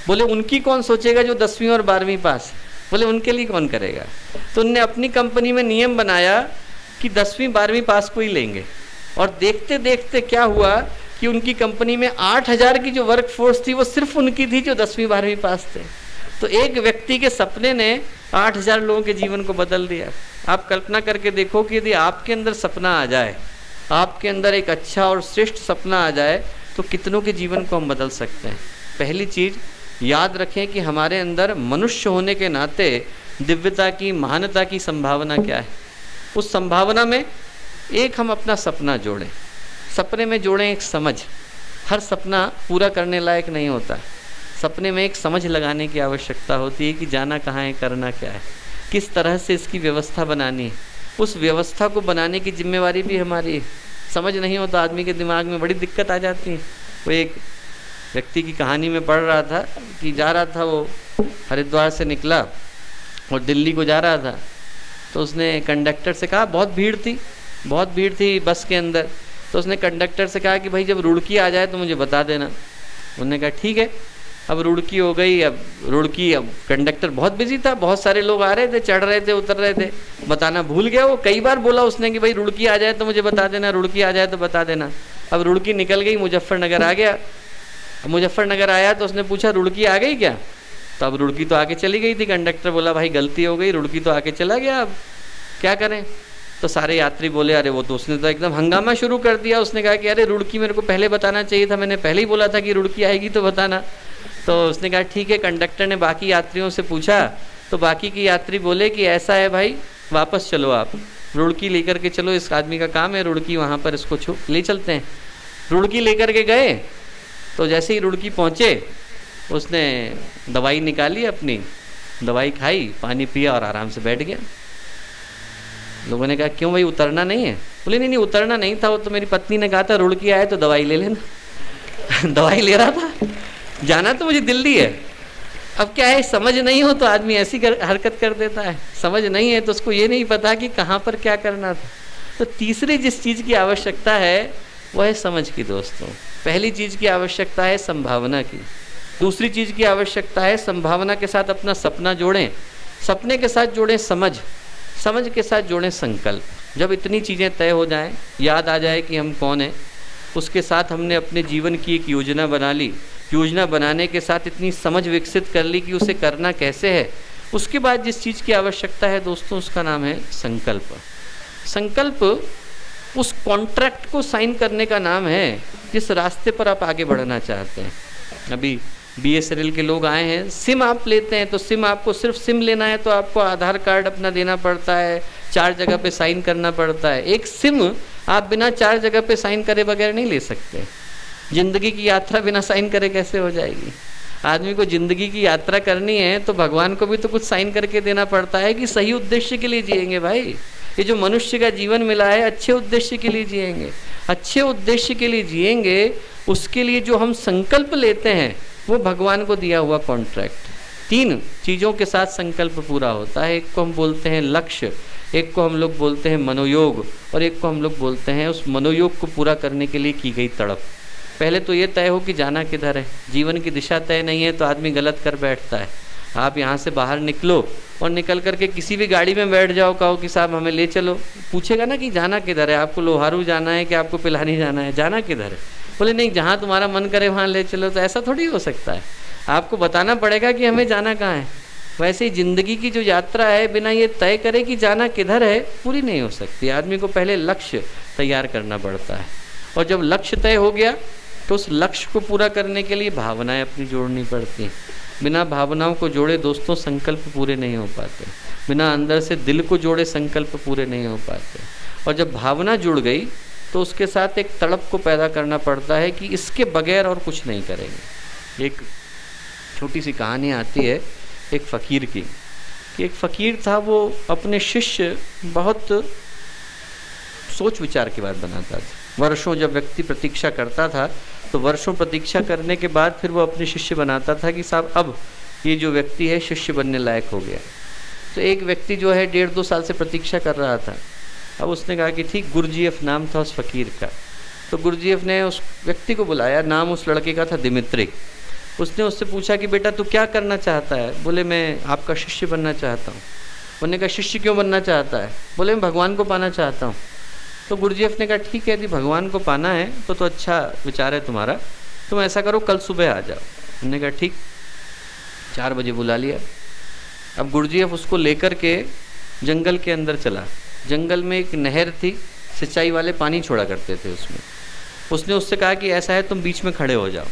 बोले उनकी कौन सोचेगा जो 10वीं और 12वीं पास, बोले उनके लिए कौन करेगा। तो उनने अपनी कंपनी में नियम बनाया कि 10वीं 12वीं पास को ही लेंगे। और देखते देखते क्या हुआ कि उनकी कंपनी में 8000 की जो वर्क फोर्स थी वो सिर्फ उनकी थी जो 10वीं 12वीं पास थे। तो एक व्यक्ति के सपने ने 8000 लोगों के जीवन को बदल दिया। आप कल्पना करके देखो कि यदि आपके अंदर सपना आ जाए, आपके अंदर एक अच्छा और श्रेष्ठ सपना आ जाए, तो कितनों के जीवन को हम बदल सकते हैं। पहली चीज़ याद रखें कि हमारे अंदर मनुष्य होने के नाते दिव्यता की, महानता की संभावना क्या है। उस संभावना में एक हम अपना सपना जोड़ें, सपने में जोड़ें एक समझ। हर सपना पूरा करने लायक नहीं होता, सपने में एक समझ लगाने की आवश्यकता होती है कि जाना कहाँ है, करना क्या है, किस तरह से इसकी व्यवस्था बनानी है। उस व्यवस्था को बनाने की जिम्मेवारी भी हमारी है। समझ नहीं हो तो आदमी के दिमाग में बड़ी दिक्कत आ जाती है। वो एक व्यक्ति की कहानी में पढ़ रहा था कि जा रहा था, वो हरिद्वार से निकला और दिल्ली को जा रहा था, तो उसने कंडक्टर से कहा, बहुत भीड़ थी बस के अंदर, तो उसने कंडक्टर से कहा कि भाई जब रुड़की आ जाए तो मुझे बता देना। उन्होंने कहा ठीक है। अब रुड़की हो गई, अब कंडक्टर बहुत बिजी था, बहुत सारे लोग आ रहे थे, चढ़ रहे थे, उतर रहे थे, बताना भूल गया। वो कई बार बोला उसने कि भाई रुड़की आ जाए तो मुझे बता देना, रुड़की आ जाए तो बता देना। अब रुड़की निकल गई, मुजफ्फरनगर आ गया। मुजफ्फरनगर आया तो उसने पूछा रुड़की आ गई क्या, तो अब रुड़की तो आके चली गई थी। कंडक्टर बोला भाई गलती हो गई, रुड़की तो आके चला गया, अब क्या करें। तो सारे यात्री बोले अरे वो तो उसने तो एकदम हंगामा शुरू कर दिया। उसने कहा कि अरे रुड़की मेरे को पहले बताना चाहिए था, मैंने पहले ही बोला था कि रुड़की आएगी तो बताना। तो उसने कहा ठीक है। कंडक्टर ने बाकी यात्रियों से पूछा, तो बाकी के यात्री बोले कि ऐसा है भाई, वापस चलो, आप रुड़की लेकर के चलो, इस आदमी का काम है रुड़की, वहाँ पर इसको ले चलते हैं। रुड़की लेकर के गए, तो जैसे ही रुड़की पहुँचे उसने दवाई निकाली, अपनी दवाई खाई, पानी पिया और आराम से बैठ गया। लोगों ने कहा क्यों भाई, उतरना नहीं है? बोले नहीं उतरना नहीं था, वो तो मेरी पत्नी ने कहा था रुड़की आए तो दवाई ले लेना। दवाई ले रहा था, जाना तो मुझे दिल्ली है। अब क्या है, समझ नहीं हो तो आदमी ऐसी हरकत कर देता है, समझ नहीं है तो उसको ये नहीं पता कि कहाँ पर क्या करना था। तो तीसरी जिस चीज़ की आवश्यकता है वह है समझ की। दोस्तों, पहली चीज़ की आवश्यकता है संभावना की, दूसरी चीज़ की आवश्यकता है संभावना के साथ अपना सपना जोड़ें, सपने के साथ जोड़ें समझ, समझ के साथ जोड़ें संकल्प। जब इतनी चीज़ें तय हो जाएं, याद आ जाए कि हम कौन हैं, उसके साथ हमने अपने जीवन की एक योजना बना ली, योजना बनाने के साथ इतनी समझ विकसित कर ली कि उसे करना कैसे है, उसके बाद जिस चीज़ की आवश्यकता है दोस्तों उसका नाम है संकल्प। संकल्प उस कॉन्ट्रैक्ट को साइन करने का नाम है जिस रास्ते पर आप आगे बढ़ना चाहते हैं। अभी BSNL के लोग आए हैं, सिम आप लेते हैं तो सिम आपको सिर्फ सिम लेना है तो आपको आधार कार्ड अपना देना पड़ता है, 4 जगह पे साइन करना पड़ता है। एक सिम आप बिना 4 जगह पे साइन करे बगैर नहीं ले सकते। जिंदगी की यात्रा बिना साइन करे कैसे हो जाएगी? आदमी को जिंदगी की यात्रा करनी है तो भगवान को भी तो कुछ साइन करके देना पड़ता है कि सही उद्देश्य के लिए जिएंगे। भाई ये जो मनुष्य का जीवन मिला है अच्छे उद्देश्य के लिए जिएंगे, अच्छे उद्देश्य के लिए जिएंगे, उसके लिए जो हम संकल्प लेते हैं वो भगवान को दिया हुआ कॉन्ट्रैक्ट। 3 चीज़ों के साथ संकल्प पूरा होता है। एक को हम बोलते हैं लक्ष्य, एक को हम लोग बोलते हैं मनोयोग, और एक को हम लोग बोलते हैं उस मनोयोग को पूरा करने के लिए की गई तड़प। पहले तो ये तय हो कि जाना किधर है। जीवन की दिशा तय नहीं है तो आदमी गलत कर बैठता है। आप यहाँ से बाहर निकलो और निकल करके किसी भी गाड़ी में बैठ जाओ, कहो कि साहब हमें ले चलो, पूछेगा ना कि जाना किधर है, आपको लोहारू जाना है कि आपको पिलानी जाना है, जाना किधर है? बोले नहीं, जहाँ तुम्हारा मन करे वहाँ ले चलो। तो ऐसा थोड़ी हो सकता है, आपको बताना पड़ेगा कि हमें जाना कहाँ है। वैसे ही जिंदगी की जो यात्रा है, बिना ये तय करे कि जाना किधर है, पूरी नहीं हो सकती। आदमी को पहले लक्ष्य तैयार करना पड़ता है, और जब लक्ष्य तय हो गया तो उस लक्ष्य को पूरा करने के लिए भावनाएं अपनी जोड़नी पड़ती हैं। बिना भावनाओं को जोड़े दोस्तों संकल्प पूरे नहीं हो पाते, बिना अंदर से दिल को जोड़े संकल्प पूरे नहीं हो पाते। और जब भावना जुड़ गई तो उसके साथ एक तड़प को पैदा करना पड़ता है कि इसके बगैर और कुछ नहीं करेंगे। एक छोटी सी कहानी आती है एक फ़कीर की, कि एक फ़कीर था, वो अपने शिष्य बहुत सोच विचार की बात बनाता था। वर्षों जब व्यक्ति प्रतीक्षा करता था तो वर्षों प्रतीक्षा करने के बाद फिर वो अपने शिष्य बनाता था कि साहब अब ये जो व्यक्ति है शिष्य बनने लायक हो गया। तो एक व्यक्ति जो है 1.5-2 साल से प्रतीक्षा कर रहा था। अब उसने कहा कि ठीक, गुरजीएफ नाम था उस फ़कीर का। तो गुरजीएफ ने उस व्यक्ति को बुलाया, नाम उस लड़के का था दिमित्री। उसने उससे पूछा कि बेटा तू क्या करना चाहता है? बोले मैं आपका शिष्य बनना चाहता हूँ। उन्होंने कहा शिष्य क्यों बनना चाहता है? बोले मैं भगवान को पाना चाहता हूँ। तो गुरजीएफ ने कहा ठीक है, यदि भगवान को पाना है तो अच्छा विचार है तुम्हारा, तुम ऐसा करो कल सुबह आ जाओ। उन्होंने कहा ठीक। 4 बजे बुला लिया। अब गुरजीएफ उसको लेकर के जंगल के अंदर चला। जंगल में एक नहर थी, सिंचाई वाले पानी छोड़ा करते थे उसमें। उसने उससे कहा कि ऐसा है तुम बीच में खड़े हो जाओ।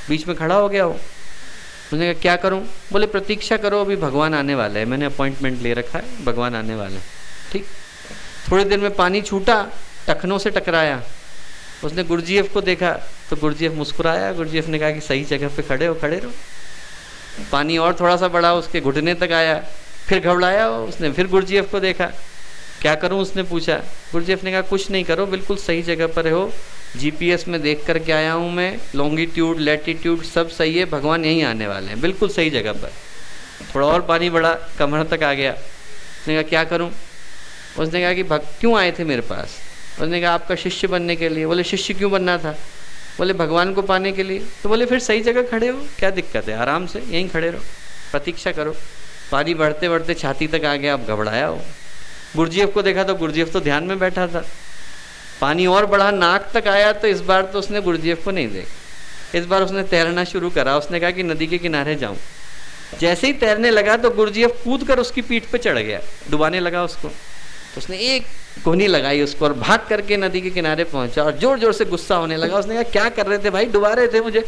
बीच में खड़ा हो गया वो। उसने कहा क्या करूं? बोले प्रतीक्षा करो, अभी भगवान आने वाले हैं, मैंने अपॉइंटमेंट ले रखा है, भगवान आने वाले हैं। ठीक। थोड़ी देर में पानी छूटा, टखनों से टकराया। उसने गुरजीएफ को देखा तो गुरजीएफ मुस्कुराया। गुरजीएफ ने कहा कि सही जगह पे खड़े हो, खड़े रहो। पानी और थोड़ा सा बढ़ा, उसके घुटने तक आया, फिर घबराया उसने, फिर गुरजीएफ को देखा। क्या करूं उसने पूछा। गुरजीएफ ने कहा कुछ नहीं करो, बिल्कुल सही जगह पर हो, जीपीएस में देख करके आया हूँ मैं, लॉन्गिट्यूड लैटिट्यूड सब सही है, भगवान यहीं आने वाले हैं, बिल्कुल सही जगह पर। थोड़ा और पानी बढ़ा, कमर तक आ गया। उसने कहा क्या करूं? उसने कहा कि क्यों आए थे मेरे पास? उसने कहा आपका शिष्य बनने के लिए। बोले शिष्य क्यों बनना था? बोले भगवान को पाने के लिए। तो बोले फिर सही जगह खड़े हो, क्या दिक्कत है, आराम से यहीं खड़े रहो, प्रतीक्षा करो। पानी बढ़ते बढ़ते छाती तक आ गया, अब घबराया हो। गुरजीएफ को देखा तो गुरजीएफ तो ध्यान में बैठा था। पानी और बढ़ा, नाक तक आया, तो इस बार तो उसने गुरजीएफ को नहीं देखा। इस बार उसने तैरना शुरू करा। उसने कहा कि नदी के किनारे जाऊं। जैसे ही तैरने लगा तो गुरजीएफ कूद कर उसकी पीठ पे चढ़ गया, डुबाने लगा उसको। तो उसने एक कोहनी लगाई उसको और भाग करके नदी के किनारे पहुंचा और जोर जोर से गुस्सा होने लगा। उसने कहा क्या कर रहे थे भाई, डुबा रहे थे मुझे।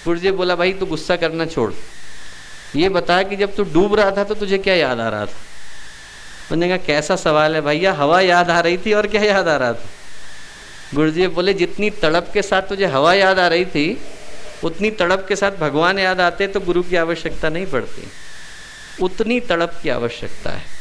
गुरजीएफ बोला भाई तू गुस्सा करना छोड़, ये बता कि जब तू डूब रहा था तो तुझे क्या याद आ रहा था? उसने कहा कैसा सवाल है भैया, हवा याद आ रही थी और क्या याद आ रहा था? गुरजीएफ बोले जितनी तड़प के साथ तुझे हवा याद आ रही थी, उतनी तड़प के साथ भगवान याद आते तो गुरु की आवश्यकता नहीं पड़ती। उतनी तड़प की आवश्यकता है।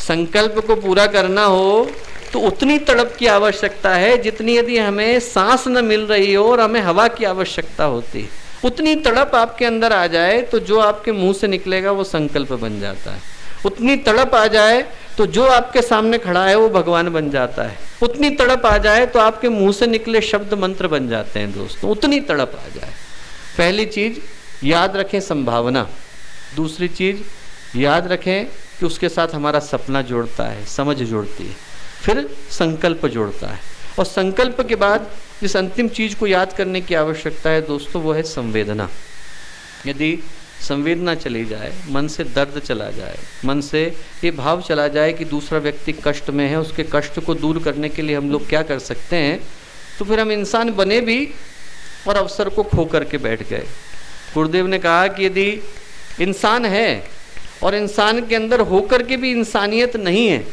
संकल्प को पूरा करना हो तो उतनी तड़प की आवश्यकता है जितनी यदि हमें सांस न मिल रही हो और हमें हवा की आवश्यकता होती। उतनी तड़प आपके अंदर आ जाए तो जो आपके मुंह से निकलेगा वो संकल्प बन जाता है। उतनी तड़प आ जाए तो जो आपके सामने खड़ा है वो भगवान बन जाता है। उतनी तड़प आ जाए तो आपके मुंह से निकले शब्द मंत्र बन जाते हैं दोस्तों। उतनी तड़प आ जाए। पहली चीज याद रखें संभावना। दूसरी चीज याद रखें कि उसके साथ हमारा सपना जोड़ता है, समझ जोड़ती है, फिर संकल्प जोड़ता है। और संकल्प के बाद जिस अंतिम चीज को याद करने की आवश्यकता है दोस्तों वो है संवेदना। यदि संवेदना चली जाए, मन से दर्द चला जाए, मन से ये भाव चला जाए कि दूसरा व्यक्ति कष्ट में है, उसके कष्ट को दूर करने के लिए हम लोग क्या कर सकते हैं, तो फिर हम इंसान बने भी और अवसर को खो करके बैठ गए। गुरुदेव ने कहा कि यदि इंसान है और इंसान के अंदर होकर के भी इंसानियत नहीं है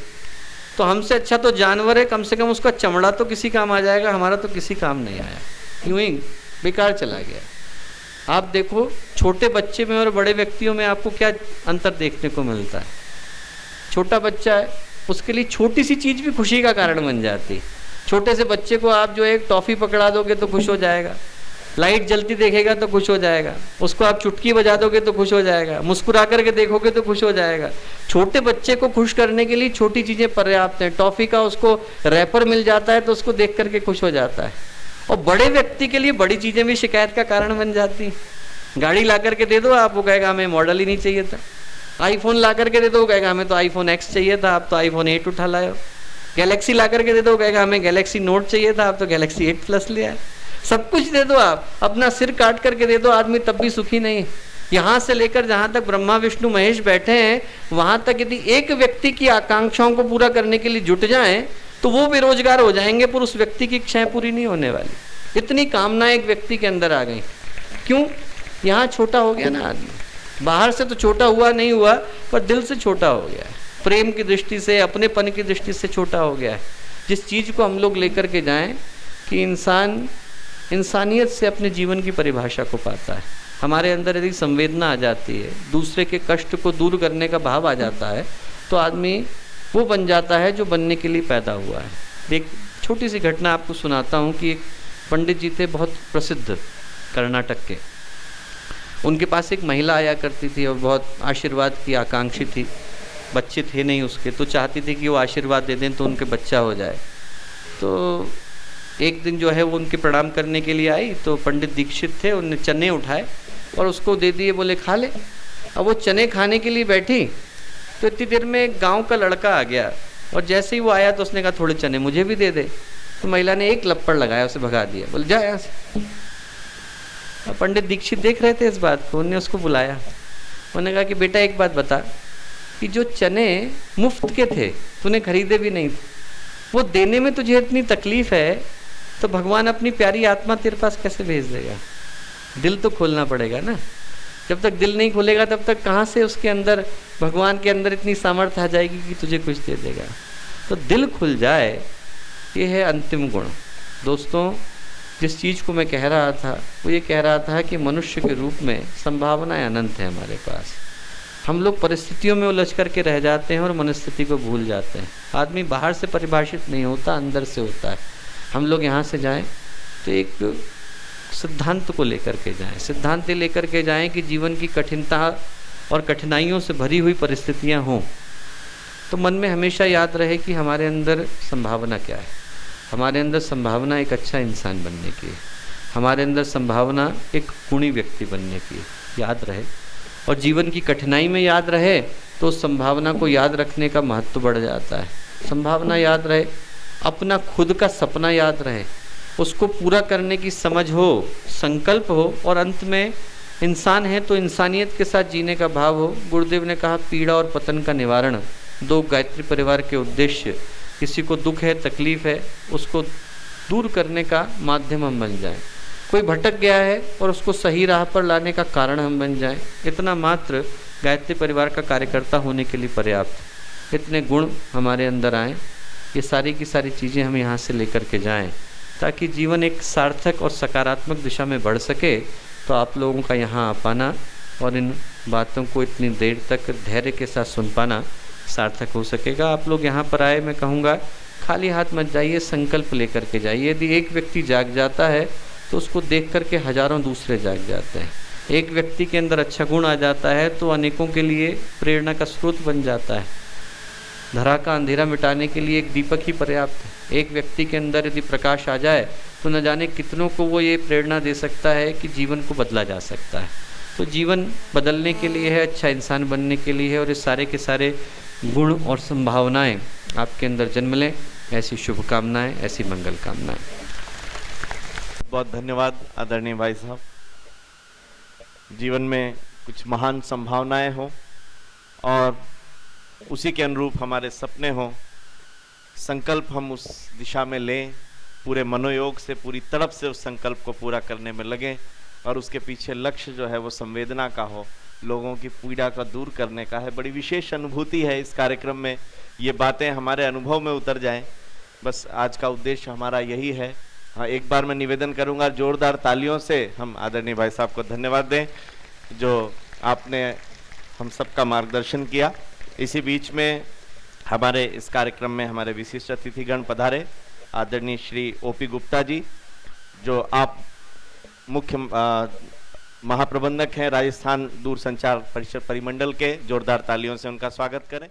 तो हमसे अच्छा तो जानवर है, कम से कम उसका चमड़ा तो किसी काम आ जाएगा, हमारा तो किसी काम नहीं आया, यूं ही बेकार चला गया। आप देखो छोटे बच्चे में और बड़े व्यक्तियों में आपको क्या अंतर देखने को मिलता है। छोटा बच्चा है, उसके लिए छोटी सी चीज़ भी खुशी का कारण बन जाती है। छोटे से बच्चे को आप जो एक टॉफ़ी पकड़ा दोगे तो खुश हो जाएगा, लाइट जलती देखेगा तो खुश हो जाएगा, उसको आप चुटकी बजा दोगे तो खुश हो जाएगा, मुस्कुरा करके देखोगे तो खुश हो जाएगा। छोटे बच्चे को खुश करने के लिए छोटी चीज़ें पर्याप्त हैं। टॉफ़ी का उसको रैपर मिल जाता है तो उसको देख करके खुश हो जाता है। और बड़े व्यक्ति के लिए बड़ी चीज़ें भी शिकायत का कारण बन जाती हैं। गाड़ी ला करके दे दो आप, वो कहेगा हमें मॉडल ही नहीं चाहिए था। आईफोन ला करके दे दो, वो कहेगा हमें तो आईफोन एक्स चाहिए था, आप तो आईफोन 8 उठा लाए हो। गैलेक्सी ला करके दे दो, कहेगा हमें गैलेक्सी नोट चाहिए था, आप तो गैलेक्सी 8 प्लस ले आए। सब कुछ दे दो आप, अपना सिर काट करके दे दो, आदमी तब भी सुखी नहीं। यहाँ से लेकर जहाँ तक ब्रह्मा विष्णु महेश बैठे हैं, वहाँ तक यदि एक व्यक्ति की आकांक्षाओं को पूरा करने के लिए जुट जाएं तो वो बेरोजगार हो जाएंगे, पर उस व्यक्ति की इच्छाएं पूरी नहीं होने वाली। इतनी कामना एक व्यक्ति के अंदर आ गई। क्यों? यहाँ छोटा हो गया ना आदमी। बाहर से तो छोटा हुआ नहीं हुआ, पर दिल से छोटा हो गया है, प्रेम की दृष्टि से, अपनेपन की दृष्टि से छोटा हो गया है। जिस चीज़ को हम लोग लेकर के जाएं कि इंसान इंसानियत से अपने जीवन की परिभाषा को पाता है। हमारे अंदर यदि संवेदना आ जाती है, दूसरे के कष्ट को दूर करने का भाव आ जाता है, तो आदमी वो बन जाता है जो बनने के लिए पैदा हुआ है। एक छोटी सी घटना आपको सुनाता हूँ कि एक पंडित जी थे बहुत प्रसिद्ध कर्नाटक के। उनके पास एक महिला आया करती थी और बहुत आशीर्वाद की आकांक्षी थी। बच्चे थे नहीं उसके, तो चाहती थी कि वो आशीर्वाद दे दें तो उनके बच्चा हो जाए। तो एक दिन जो है वो उनके प्रणाम करने के लिए आई, तो पंडित दीक्षित थे, उनने चने उठाए और उसको दे दिए, बोले खा ले। अब वो चने खाने के लिए बैठी तो इतनी देर में एक गाँव का लड़का आ गया और जैसे ही वो आया तो उसने कहा थोड़े चने मुझे भी दे दे। तो महिला ने एक लपड़ लगाया, उसे भगा दिया, बोले जा यहाँ से। अब पंडित दीक्षित देख रहे थे इस बात को, उन्होंने उसको बुलाया। उन्होंने कहा कि बेटा एक बात बता कि जो चने मुफ्त के थे, तूने खरीदे भी नहीं थे, वो देने में तुझे इतनी तकलीफ है, तो भगवान अपनी प्यारी आत्मा तेरे पास कैसे भेज देगा? दिल तो खोलना पड़ेगा ना। जब तक दिल नहीं खोलेगा तब तक कहाँ से उसके अंदर, भगवान के अंदर इतनी सामर्थ्य आ जाएगी कि तुझे कुछ दे देगा? तो दिल खुल जाए, ये है अंतिम गुण। दोस्तों, जिस चीज़ को मैं कह रहा था वो ये कह रहा था कि मनुष्य के रूप में संभावनाएं अनंत है हमारे पास। हम लोग परिस्थितियों में उलझ करके रह जाते हैं और मनस्थिति को भूल जाते हैं। आदमी बाहर से परिभाषित नहीं होता, अंदर से होता है। हम लोग यहाँ से जाएं तो एक सिद्धांत को लेकर के जाएं, सिद्धांत लेकर के जाएं कि जीवन की कठिनता और कठिनाइयों से भरी हुई परिस्थितियाँ हों, तो मन में हमेशा याद रहे कि हमारे अंदर संभावना क्या है। हमारे अंदर संभावना एक अच्छा इंसान बनने की है, हमारे अंदर संभावना एक गुणी व्यक्ति बनने की है, याद रहे। और जीवन की कठिनाई में याद रहे तो उस संभावना को याद रखने का महत्व बढ़ जाता है। संभावना याद रहे, अपना खुद का सपना याद रहे, उसको पूरा करने की समझ हो, संकल्प हो, और अंत में इंसान है तो इंसानियत के साथ जीने का भाव हो। गुरुदेव ने कहा पीड़ा और पतन का निवारण, दो गायत्री परिवार के उद्देश्य। किसी को दुख है, तकलीफ है, उसको दूर करने का माध्यम हम बन जाएं। कोई भटक गया है और उसको सही राह पर लाने का कारण हम बन जाएं। इतना मात्र गायत्री परिवार का कार्यकर्ता होने के लिए पर्याप्त। इतने गुण हमारे अंदर आएँ, ये सारी की सारी चीज़ें हम यहाँ से लेकर के जाएं, ताकि जीवन एक सार्थक और सकारात्मक दिशा में बढ़ सके। तो आप लोगों का यहाँ आ पाना और इन बातों को इतनी देर तक धैर्य के साथ सुन पाना सार्थक हो सकेगा। आप लोग यहाँ पर आए, मैं कहूँगा खाली हाथ मत जाइए, संकल्प लेकर के जाइए। यदि एक व्यक्ति जाग जाता है तो उसको देख करके हजारों दूसरे जाग जाते हैं। एक व्यक्ति के अंदर अच्छा गुण आ जाता है तो अनेकों के लिए प्रेरणा का स्रोत बन जाता है। धरा का अंधेरा मिटाने के लिए एक दीपक ही पर्याप्त है। एक व्यक्ति के अंदर यदि प्रकाश आ जाए तो न जाने कितनों को वो ये प्रेरणा दे सकता है कि जीवन को बदला जा सकता है। तो जीवन बदलने के लिए है, अच्छा इंसान बनने के लिए है, और इस सारे के सारे गुण और संभावनाएं आपके अंदर जन्म लें। ऐसी शुभकामनाएं, ऐसी मंगल कामनाएं। बहुत धन्यवाद आदरणीय भाई साहब। जीवन में कुछ महान संभावनाएं हों और उसी के अनुरूप हमारे सपने हों, संकल्प हम उस दिशा में लें, पूरे मनोयोग से, पूरी तड़प से उस संकल्प को पूरा करने में लगें, और उसके पीछे लक्ष्य जो है वो संवेदना का हो, लोगों की पीड़ा का दूर करने का है। बड़ी विशेष अनुभूति है इस कार्यक्रम में, ये बातें हमारे अनुभव में उतर जाएं, बस आज का उद्देश्य हमारा यही है। हाँ, एक बार मैं निवेदन करूंगा, जोरदार तालियों से हम आदरणीय भाई साहब को धन्यवाद दें जो आपने हम सबका मार्गदर्शन किया। इसी बीच में हमारे इस कार्यक्रम में हमारे विशिष्ट अतिथिगण पधारे, आदरणीय श्री ओपी गुप्ता जी, जो आप मुख्य महाप्रबंधक हैं राजस्थान दूरसंचार परिषद परिमंडल के। जोरदार तालियों से उनका स्वागत करें।